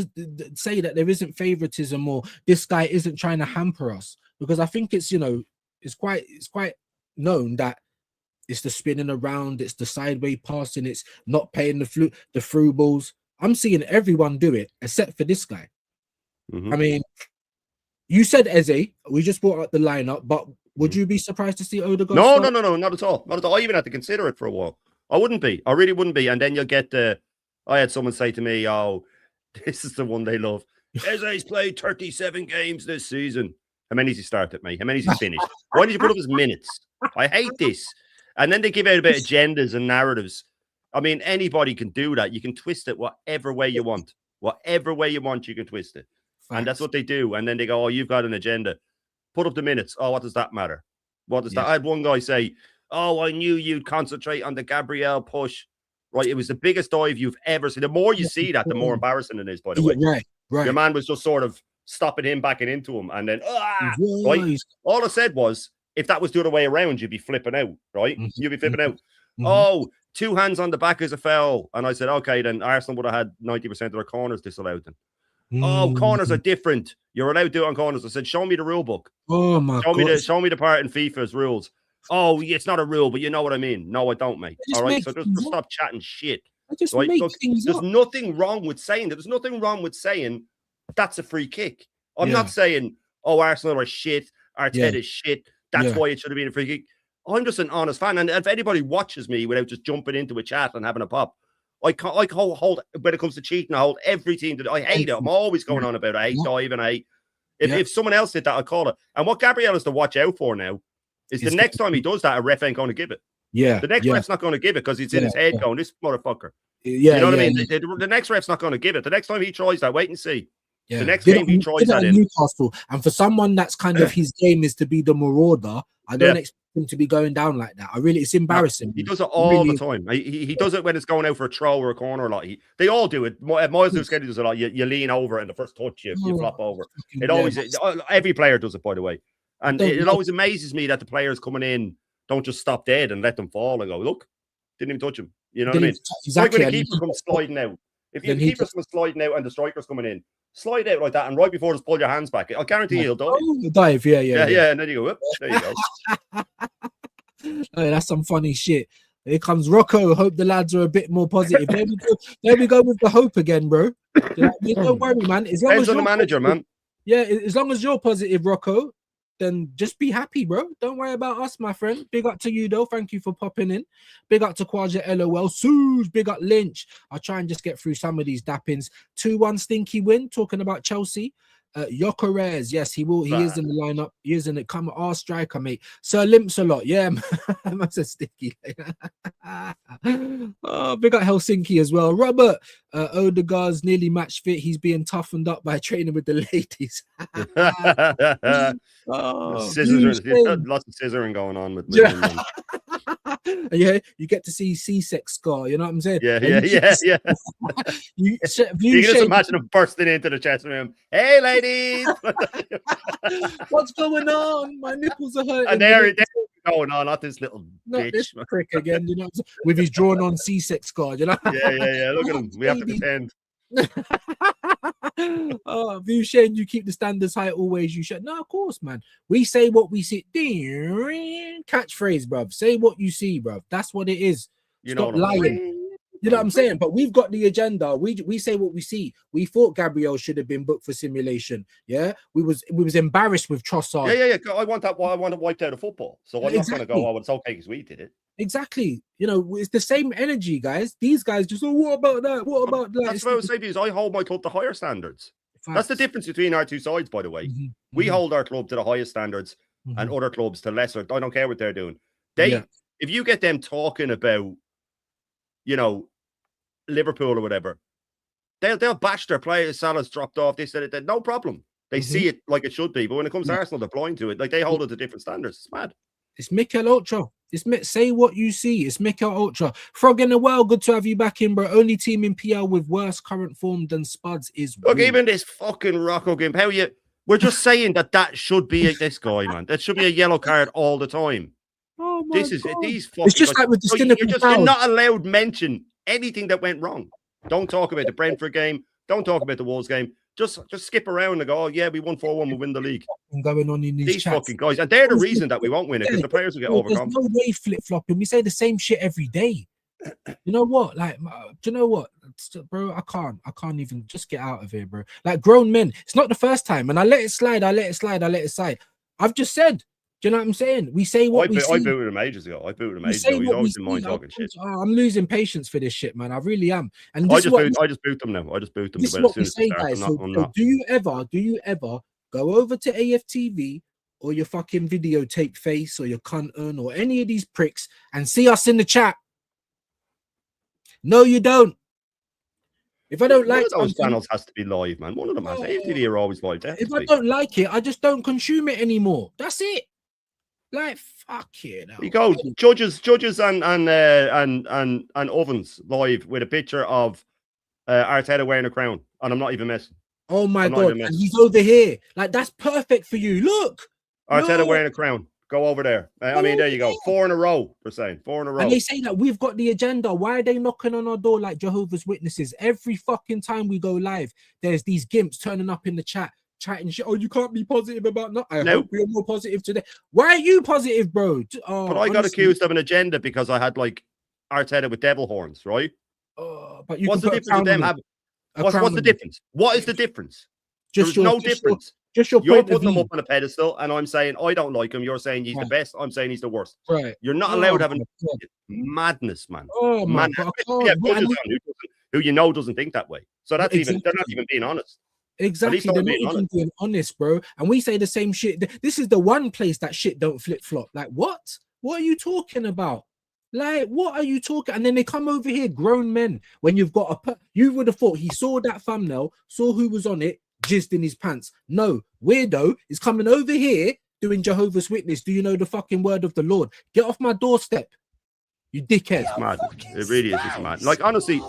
say that there isn't favoritism or this guy isn't trying to hamper us? Because I think it's, you know, it's quite known that it's the spinning around, it's the sideways passing, it's not paying the through balls. I'm seeing everyone do it except for this guy. I mean, you said Eze. We just brought up the lineup, but would you be surprised to see Odegaard?
No, not at all. Not at all. I even had to consider it for a while. I wouldn't be. I really wouldn't be. And then you'll get I had someone say to me, "Oh, this is the one they love. Eze's played 37 games this season. How many has he started, mate? How many has he finished? Why did you put up his minutes? I hate this." And then they give out a bit of agendas and narratives. I mean, anybody can do that. You can twist it whatever way you want. Whatever way you want, you can twist it. And that's what they do. And then they go, "Oh, you've got an agenda. Put up the minutes. Oh, what does that matter? What does that?" I had one guy say, "Oh, I knew you'd concentrate on the Gabriel push." Right, it was the biggest dive you've ever seen. The more you see that, the more embarrassing it is, by the way.
Right.
Your man was just sort of stopping him, backing into him, and then right. All I said was, if that was the other way around, you'd be flipping out, right? You'd be flipping out. Oh, 2 hands on the back is a foul. And I said, okay, then Arsenal would have had 90% of their corners disallowed then. Oh, corners are different. You're allowed to do it on corners. I said, show me the rule book.
Oh my God.
Show me the part in FIFA's rules. Oh, it's not a rule, but you know what I mean. No, I don't, mate. All right, so just stop chatting shit. Right? Look, there's nothing wrong with saying that. There's nothing wrong with saying that's a free kick. I'm not saying, oh, Arsenal are shit, Arteta is shit. That's why it should have been a free kick. I'm just an honest fan, and if anybody watches me without just jumping into a chat and having a pop, I hold when it comes to cheating, I hold every team that I hate it. I'm always going on about it. I hate dive and I hate. If someone else did that, I'd call it. And what Gabriel is to watch out for now is the next time he does that, a ref ain't going to give it. The next ref's not going to give it because it's in his head going, this motherfucker. You know what I mean? The next ref's not going to give it. The next time he tries that, wait and see. The next game he tries that in
Newcastle, and for someone that's kind of his game is to be the marauder, I don't expect him to be going down like that. It's embarrassing.
He does it all the time. He does it when it's going out for a throw or a corner a lot. They all do it. Miles Lewis Skelly does it a lot. You lean over and the first touch you flop over. It always every player does it, by the way. And it always amazes me that the players coming in don't just stop dead and let them fall and go, look, didn't even touch him. You know what I mean?
Exactly.
Like when the keeper comes sliding out. If the keeper's coming sliding out and the striker's coming in, slide out like that, and right before just pull your hands back. I guarantee he'll dive.
Dive, yeah.
And then you go, whoop, there you go.
Oh, that's some funny shit. Here comes Rocco. Hope the lads are a bit more positive. There we go with the hope again, bro. Don't worry, man. As long as
on the manager, man.
Yeah, as long as you're positive, Rocco, then just be happy, bro. Don't worry about us, my friend. Big up to you, though. Thank you for popping in. Big up to Quaja LOL. Suze, big up Lynch. I'll try and just get through some of these dappings. 2-1 stinky win. Talking about Chelsea. Yokerez, yes, he will. He is in the lineup. He is in it. Come our striker, mate. Sir limps a lot. Yeah, that's a sticky. Oh, big up Helsinki as well. Robert Odegaard's nearly match fit. He's being toughened up by training with the ladies.
Lots of scissoring going on with
yeah, you get to see C-sex scar. You know what I'm saying?
Yeah. You can just imagine him bursting into the chest room. Hey, ladies,
what's going on? My nipples are hurting.
And they're going on, not this little bitch.
This prick again, you know, with his drawn on C-sex scar. You know?
Yeah. Look at him. We have to pretend.
Oh, View Shane, you keep the standards high always. You should. No, of course, man. We say what we see. Catchphrase, bruv. Say what you see, bruv. That's what it is. Stop lying. You know what I'm saying? But we've got the agenda. We say what we see. We thought Gabriel should have been booked for simulation. Yeah, we was embarrassed with Trossard.
Yeah. I want it wiped out of football. So I'm not going to go. Oh, it's okay because we did it.
Exactly. You know, it's the same energy, guys. These guys just, what about that? What about that?
That's what I was saying. Is I hold my club to higher standards. Facts. That's the difference between our two sides, by the way. We hold our club to the highest standards and other clubs to lesser. I don't care what they're doing. If you get them talking about, you know, Liverpool or whatever, they'll bash their players. Salah's dropped off. They said it. No problem. They see it like it should be. But when it comes to Arsenal, they're blind to it. Like they hold it to different standards. It's mad.
It's Mikel Ultra. Say what you see. It's Mikel Ultra. Frog in the well. Good to have you back in, bro. Only team in PL with worse current form than Spuds is.
Look, even this fucking Rocco game. We're just saying that should be this guy, man. That should be a yellow card all the time.
Oh my God.
These fucking.
It's just like with the
you're not allowed to mention anything that went wrong. Don't talk about the Brentford game. Don't talk about the Wolves game. Just skip around and go, oh, yeah, we won 4-1, we win the league.
Going on in these chats.
Fucking guys. And they're the reason that we won't win it, because the players will get overcome.
There's no way flip-flopping. We say the same shit every day. You know what? Like, do you know what? Bro, I can't even just get out of here, bro. Like grown men. It's not the first time. And I let it slide. I've just said, do you know what I'm saying? We say what we see.
I booted him ages ago. He's always been mind talking shit.
I'm losing patience for this shit, man. I really am. And
I just boot them now. I just boot them.
This is what we say, guys. So do you ever go over to AFTV or your fucking videotape face or your cunt or any of these pricks and see us in the chat? No, you don't. If I don't like
those channels, has to be live, man. One of them has. AFTV are always live.
If I don't like it, I just don't consume it anymore. That's it. Like fuck it.
You go judges and ovens live with a picture of Arteta wearing a crown, and I'm not even messing.
Oh my God! And he's over here. Like that's perfect for you. Look,
Arteta wearing a crown. Go over there. I mean, there you go. 4 in a row. They're saying 4 in a row.
And they say that we've got the agenda. Why are they knocking on our door like Jehovah's Witnesses? Every fucking time we go live, there's these gimps turning up in the chat. Chatting shit. Oh, you can't be positive about I hope we're more positive today. Why are you positive, bro?
But I got accused of an agenda because I had like Arteta with devil horns, right?
But you
what's the difference with them having? What's the difference? What is the difference? There's no difference. You're putting them up on a pedestal, and I'm saying I don't like him. You're saying he's the best. I'm saying he's the worst.
Right?
You're not allowed to have madness, man.
Oh man,
who you know doesn't think that way. So that's they're not even being honest.
Exactly, they're not even being honest, bro. And we say the same shit. This is the one place that shit don't flip flop. Like what? What are you talking about? Like what are you talking? And then they come over here, grown men. When you've got you would have thought he saw that thumbnail, saw who was on it, jizzed in his pants. No, weirdo is coming over here doing Jehovah's Witness. Do you know the fucking word of the Lord? Get off my doorstep, you dickhead.
It's mad. It really is. It's mad. Like, honestly,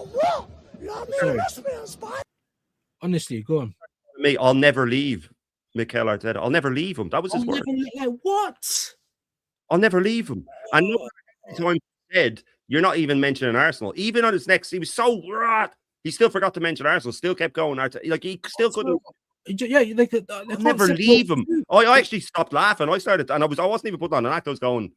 Sorry. Honestly, go on.
me, I'll never leave Mikel Arteta. I'll never leave him. That was his word.
Like, what?
I'll never leave him. And no time he said, you're not even mentioning Arsenal. Even on his next, he was so he still forgot to mention Arsenal. Still kept going. Like, he still couldn't.
Yeah, they
I'll never leave him. I actually stopped laughing. I started, and I wasn't even putting on an act. I was going,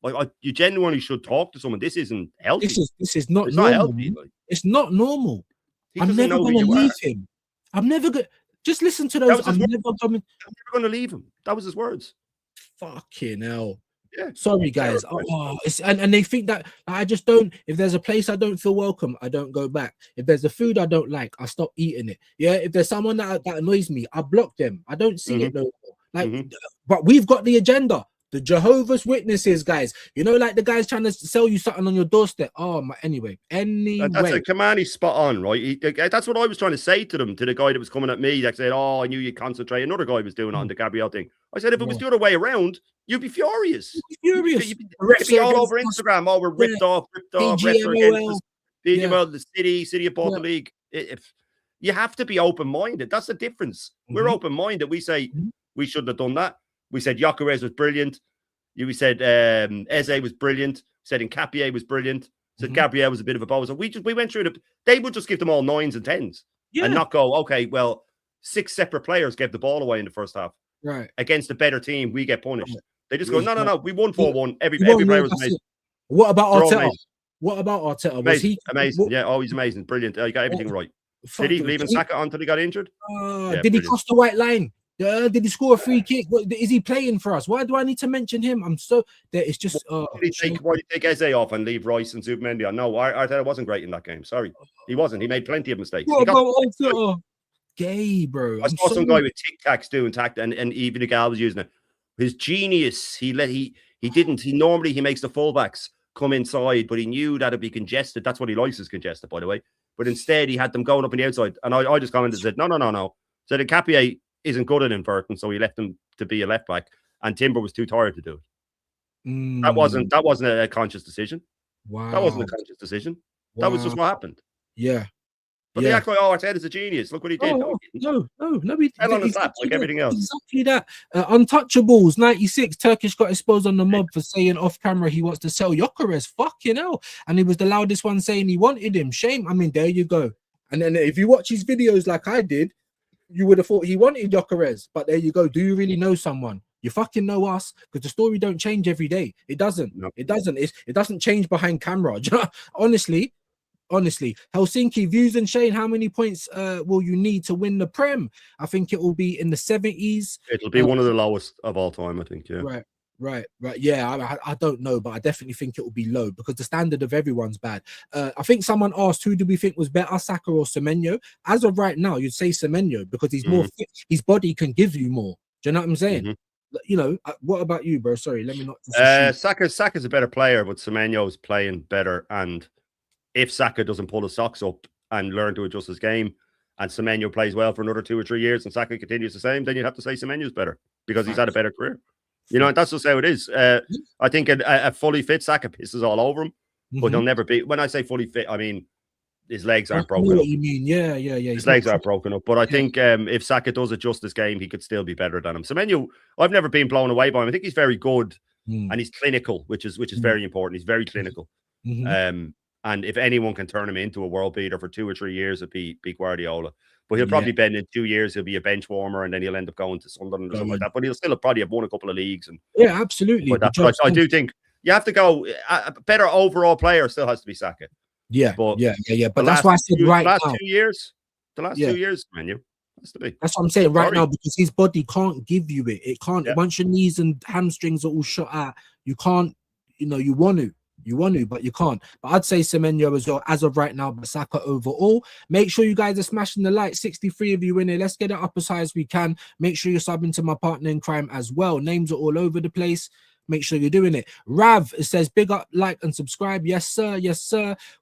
like, you genuinely should talk to someone. This isn't healthy.
This is not
it's
normal.
Not healthy. Like.
It's not normal.
He
I'm never going to leave him. I'm never going. Just listen to those. I'm never
going to leave him. That was his words.
Fucking hell.
Yeah.
Sorry, guys. And they think that I just don't. If there's a place I don't feel welcome, I don't go back. If there's a food I don't like, I stop eating it. Yeah. If there's someone that annoys me, I block them. I don't see it no more. Like, but we've got the agenda. The Jehovah's Witnesses, guys. You know, like the guys trying to sell you something on your doorstep. Oh my. Anyway.
That's a Kamani spot on, right? That's what I was trying to say to them. To the guy that was coming at me, that said, "Oh, I knew you'd concentrate." Another guy was doing it on the Gabriel thing. I said, if it was the other way around, you'd be furious. You'd be all over Instagram. Oh, we're ripped off. The City have bought the league. If you have to be open-minded, that's the difference. We're open-minded. We say we shouldn't have done that. We said Gyökeres was brilliant. We said Eze was brilliant. We said Nketiah was brilliant. We said Gabriel was a bit of a bozo. We went through they would just give them all 9s and 10s and not go, okay, well, 6 separate players gave the ball away in the first half.
Right.
Against a better team, we get punished. They just go, no. We won 4-1. Every player was amazing.
What about Arteta? What about Arteta?
Amazing. Amazing. Yeah, always amazing. Brilliant. He got everything right. Did he leave Saka on until he got injured?
Did he cross the white line? Did he score a free kick? Is he playing for us? Why do I need to mention him? I'm so there. It's just.
Why did he take Eze off and leave Rice and Zubimendi on? No, Arteta wasn't great in that game. Sorry, he wasn't. He made plenty of mistakes.
Gay, bro.
I saw some guy with Tic Tacs doing tact, and even the guy was using it. His genius. He didn't. He makes the fullbacks come inside, but he knew that it'd be congested. That's what he likes, is congested, by the way. But instead, he had them going up on the outside, and I just commented and said, no. So the Nketiah isn't good at inverting, so he left him to be a left back, and Timber was too tired to do it. That wasn't a conscious decision.
Wow,
that wasn't a conscious decision. Wow. That was just what happened.
Yeah,
but they act like, oh, Arteta's a genius. Look what he did.
No. He
fell on his lap like everything else.
Exactly that. Untouchables 96. Turkish got exposed on the mob for saying off camera he wants to sell Gyökeres. Fucking hell, and he was the loudest one saying he wanted him. Shame. I mean, there you go. And then if you watch his videos like I did, you would have thought he wanted Gyökeres, but there you go. Do you really know someone? You fucking know us, because the story don't change every day. It doesn't. No. It doesn't. It doesn't change behind camera. Honestly, Helsinki, Views and Shane, how many points will you need to win the Prem? I think it will be in the 70s.
It'll be one of the lowest of all time, I think. Yeah.
Right. Yeah, I don't know, but I definitely think it will be low because the standard of everyone's bad. I think someone asked, who do we think was better, Saka or Semenyo? As of right now, you'd say Semenyo because he's more fit. His body can give you more. Do you know what I'm saying? You know, what about you, bro? Sorry, let me not.
Saka's a better player, but Semenyo's playing better. And if Saka doesn't pull his socks up and learn to adjust his game, and Semenyo plays well for another 2 or 3 years, and Saka continues the same, then you'd have to say Semenyo's better because he's had a better career. You know, that's just how it is. I think a fully fit Saka pisses all over him, but he'll never be. When I say fully fit, I mean his legs aren't broken up.
What you mean? Yeah.
His legs aren't broken up. But I think if Saka does adjust his game, he could still be better than him. Semenyo, I've never been blown away by him. I think he's very good and he's clinical, which is very important. He's very clinical. And if anyone can turn him into a world beater for 2 or 3 years, it'd be Guardiola. But he'll probably bend in 2 years. He'll be a bench warmer, and then he'll end up going to Sunderland or something like that. But he'll still probably have won a couple of leagues. And
absolutely.
But I do think you have to go. A better overall player still has to be Saka.
Yeah. But that's why I said right now.
The last 2 years, Menu has to be.
That's what I'm saying right now, because his body can't give you it. It can't. Once your knees and hamstrings are all shot out, you can't. You know, you want to, but you can't. But I'd say Semenyo as well, as of right now, but Saka overall. Make sure you guys are smashing the like. 63 of you in here. Let's get it up as high as we can. Make sure you're subbing to my partner in crime as well. Names are all over the place. Make sure you're doing it. Rav, it says, big up, like, and subscribe. Yes, sir.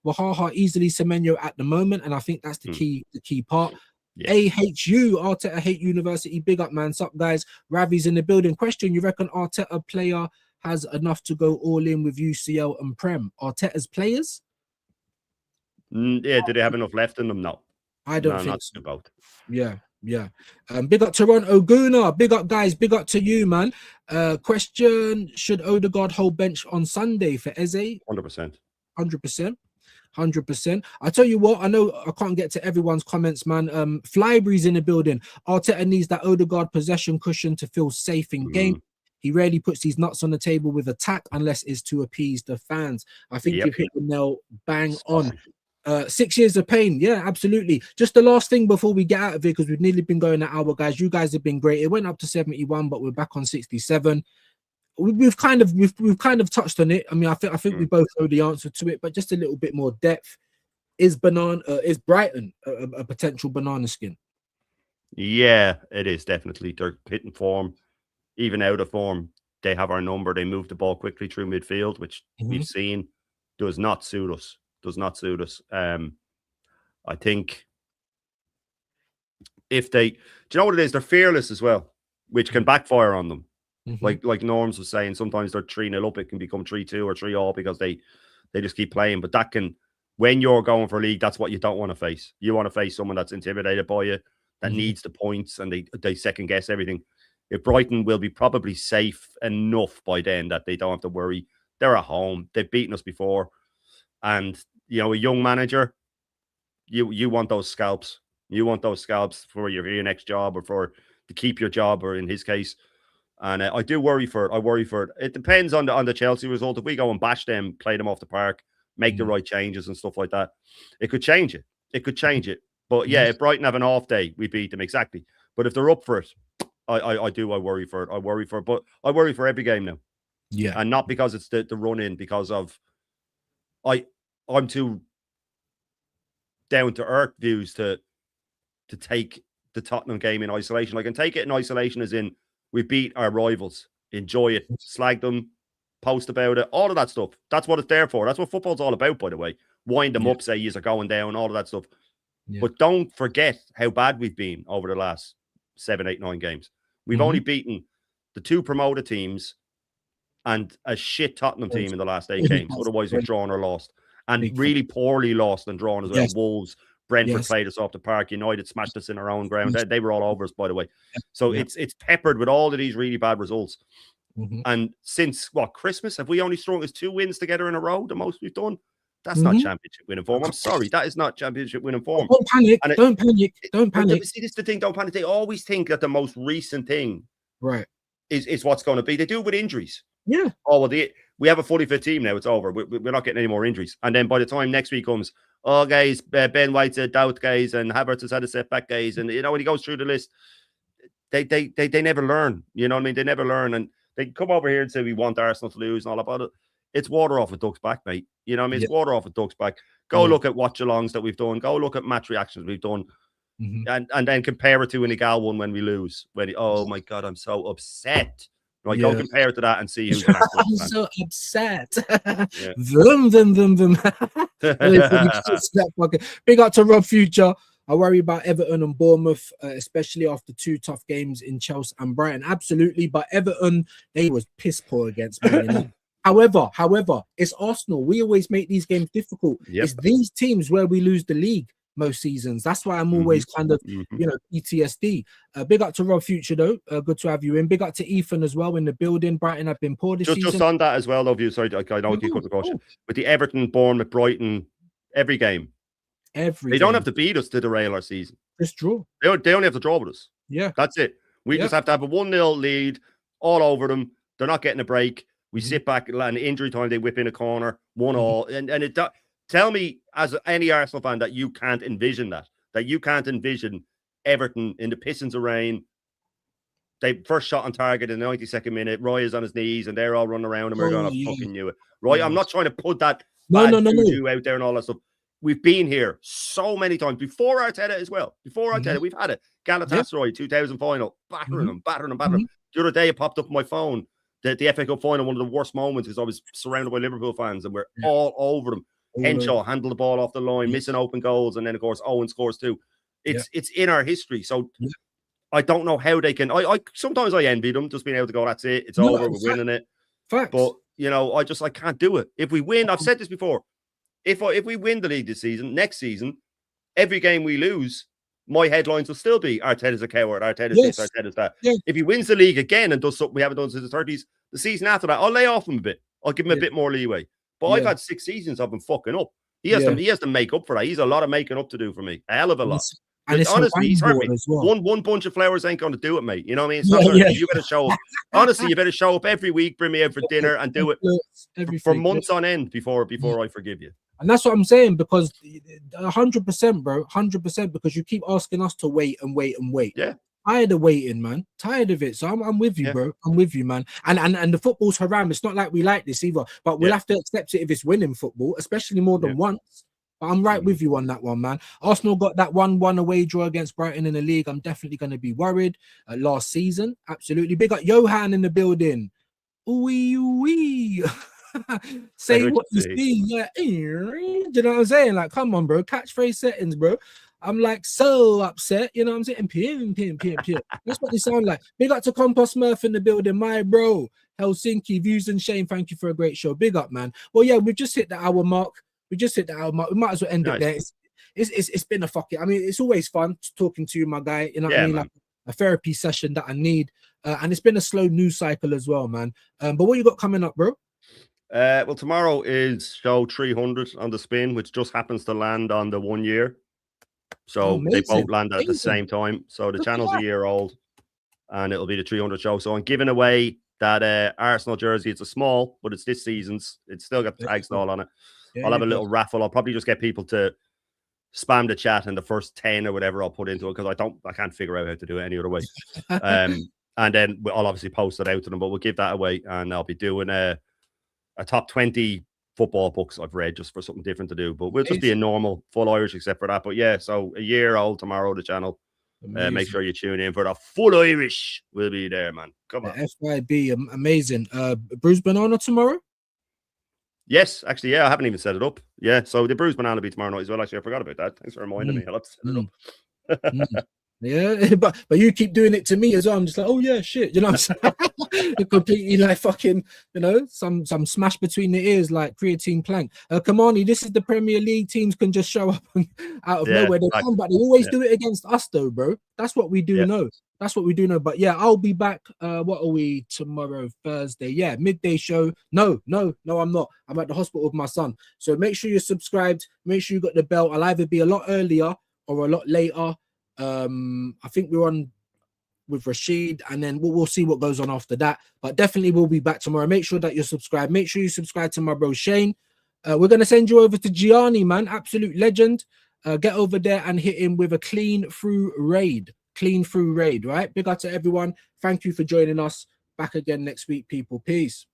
Wahaha easily Semenyo at the moment, and I think that's the key part.
Yeah.
AHU, Arteta Hate University, big up, man. Sup, guys? Ravi's in the building. Question, you reckon Arteta player has enough to go all in with UCL and Prem? Arteta's players?
Yeah, do they have enough left in them? No.
I don't
No,
think
not
so.
about.
Yeah. Big up Toronto Guna. Big up, guys. Big up to you, man. Question, should Odegaard hold bench on Sunday for Eze?
100%.
100%. I tell you what, I know I can't get to everyone's comments, man. Flybury's in the building. Arteta needs that Odegaard possession cushion to feel safe in game. He rarely puts these nuts on the table with attack unless it's to appease the fans. I think you've hit the nail bang on. 6 years of pain. Yeah, absolutely. Just the last thing before we get out of here, because we've nearly been going an hour, guys. You guys have been great. It went up to 71, but we're back on 67. We've kind of touched on it. I mean, I think we both know the answer to it, but just a little bit more depth. Is Brighton a potential banana skin?
Yeah, it is definitely. They're hitting form, even out of form. They have our number. They move the ball quickly through midfield, which we've seen does not suit us. I think if they, do you know what it is? They're fearless as well, which can backfire on them. Like Norms was saying, sometimes they're 3-0 up, it can become 3-2 or 3-all because they just keep playing. But that can, when you're going for a league, that's what you don't want to face. You want to face someone that's intimidated by you, that needs the points, and they second guess everything. If Brighton will be probably safe enough by then that they don't have to worry. They're at home. They've beaten us before. And, you know, a young manager, you want those scalps. You want those scalps for your next job or to keep your job, or in his case. And I do worry for it. I worry for it. It depends on the Chelsea result. If we go and bash them, play them off the park, make the right changes and stuff like that, it could change it. But yeah, if Brighton have an off day, we beat them, exactly. But if they're up for it, I worry for it. But I worry for every game now.
Yeah.
And not because it's the run in, because of I'm too down to earth views to take the Tottenham game in isolation. I can take it in isolation as in we beat our rivals, enjoy it, slag them, post about it, all of that stuff. That's what it's there for. That's what football's all about, by the way. Wind them up, say yous are going down, all of that stuff. But don't forget how bad we've been over the last 7, 8, 9 games. We've only beaten the 2 promoted teams and a shit Tottenham team in the last 8 games. Otherwise, we've drawn or lost. And really poorly lost and drawn as well. Wolves, Brentford played us off the park. United smashed us in our own ground. They were all over us, by the way. So it's peppered with all of these really bad results. And since, Christmas? Have we only strung us 2 wins together in a row, the most we've done? That's not championship winning form. I'm sorry. That is not championship winning form.
Don't panic. Don't panic.
See, this is the thing. Don't panic. They always think that the most recent thing is what's going to be. They do it with injuries.
Yeah.
Oh, well, we have a fully fit team now. It's over. We're not getting any more injuries. And then by the time next week comes, guys, Ben White's a doubt, guys, and Havertz has had a setback, guys. And, you know, when he goes through the list, they never learn. You know what I mean? They never learn. And they come over here and say, we want Arsenal to lose and all about it. It's water off a duck's back, mate. You know what I mean? It's water off a duck's back. Go look at watch alongs that we've done. Go look at match reactions we've done. And then compare it to an Igal one when we lose. Oh, my God, I'm so upset. Right, go compare it to that and see who's
I'm so upset. Vroom. Big up to Rob Future. I worry about Everton and Bournemouth, especially after 2 tough games in Chelsea and Brighton. Absolutely, but Everton, they was piss poor against Man United. However, it's Arsenal. We always make these games difficult. It's these teams where we lose the league most seasons. That's why I'm always kind of, PTSD. Big up to Rob Future, though. Good to have you in. Big up to Ethan as well in the building. Brighton have been poor this season.
Just on that as well, though, you. Sorry, I know you cut the question. With the Everton, Bournemouth, Brighton, every game. They don't have to beat us to derail our season.
Just draw.
They only have to draw with us.
Yeah.
That's it. We just have to have a 1-0 lead all over them. They're not getting a break. We sit back and injury time, they whip in a corner, 1-1. And it tell me, as any Arsenal fan, that you can't envision that you can't envision Everton in the pissings of rain. They first shot on target in the 92nd minute. Roy is on his knees and they're all running around and we're going to fucking knew it. Roy, I'm not trying to put that juju out there and all that stuff. We've been here so many times before Arteta as well. Before Arteta, we've had it. Galatasaray 2000 final, battering them. The other day, it popped up on my phone. The FA Cup final, one of the worst moments, because I was surrounded by Liverpool fans and we're all over them. Henshaw handled the ball off the line, missing open goals, and then of course Owen scores 2. It's in our history. So
Yeah.
I don't know how they can. I sometimes I envy them just being able to go, that's it, it's over, we're winning it.
Facts.
But you know, I can't do it. If we win, I've said this before. If we win the league this season, next season, every game we lose, my headlines will still be Arteta's a coward, Arteta's this, Arteta's that.
Yeah.
If he wins the league again and does something we haven't done since the 30s, the season after that, I'll lay off him a bit. I'll give him a bit more leeway. But I've had 6 seasons of him fucking up. He has to make up for that. He's a lot of making up to do for me. A hell of a lot.
And it's
honestly, he's hurt me.
As well.
One bunch of flowers ain't going to do it, mate. You know what I mean? You better show up. Honestly, you better show up every week, bring me out for dinner, and do it for months on end before I forgive you.
And that's what I'm saying, because 100%, bro, 100%, because you keep asking us to wait and wait and wait.
Yeah.
Tired of waiting, man. Tired of it. So I'm with you, bro. I'm with you, man. And the football's haram. It's not like we like this either, but we'll have to accept it if it's winning football, especially more than once. But I'm right with you on that one, man. Arsenal got that 1-1 away draw against Brighton in the league. I'm definitely going to be worried. Last season, absolutely. Big up Johan in the building. Ooh-wee. Say what you see. Yeah. Do you know what I'm saying? Like, come on, bro. Catchphrase settings, bro. I'm like so upset. You know what I'm saying? Pim. That's what they sound like. Big up to Compost Smurf in the building, my bro. Helsinki, Views and Shame. Thank you for a great show. Big up, man. Well, yeah, we've just hit the hour mark. We might as well end it there. It's been a fucking. I mean, it's always fun talking to you, my guy. You know what I mean?
Man.
Like a therapy session that I need. And it's been a slow news cycle as well, man. But what you got coming up, bro?
Well, tomorrow is show 300 on the spin, which just happens to land on the 1 year. So they both land at the same time. So the channel's a year old, and it'll be the 300 show. So I'm giving away that Arsenal jersey. It's a small, but it's this season's. It's still got the tags and all on it. I'll have a little raffle. I'll probably just get people to spam the chat, and the first 10 or whatever I'll put into it, because I can't figure out how to do it any other way. And then I'll obviously post it out to them, but we'll give that away, and I'll be doing a top 20 football books I've read, just for something different to do. But we'll just be a normal full Irish except for that. But yeah, so a year old tomorrow, the channel. Make sure you tune in for the full Irish. We'll be there, man. Come on.
FYB, amazing. Bruised Banana tomorrow?
Yes, actually, yeah, I haven't even set it up. Yeah, so the Bruised Banana will be tomorrow night as well. Actually, I forgot about that. Thanks for reminding me. I'll have to set it up.
Yeah, but you keep doing it to me as well. I'm just like, oh yeah, shit. You know what I'm saying? Completely like fucking, you know, some smash between the ears like creatine plank. Kamani, this is the Premier League. Teams can just show up out of nowhere. They come, but they always do it against us though, bro. That's what we do know. That's what we do know. But yeah, I'll be back. What are we tomorrow? Thursday. Yeah, midday show. No, I'm not. I'm at the hospital with my son. So make sure you're subscribed. Make sure you got the bell. I'll either be a lot earlier or a lot later. I think we're on with Rashid, and then we'll see what goes on after that. But definitely we'll be back tomorrow. Make sure that you're subscribed. Make sure you subscribe to my bro Shane. We're gonna send you over to Gianni, man, absolute legend. Get over there and hit him with a clean through raid. Right? Big up to everyone. Thank you for joining us. Back again next week, people. Peace.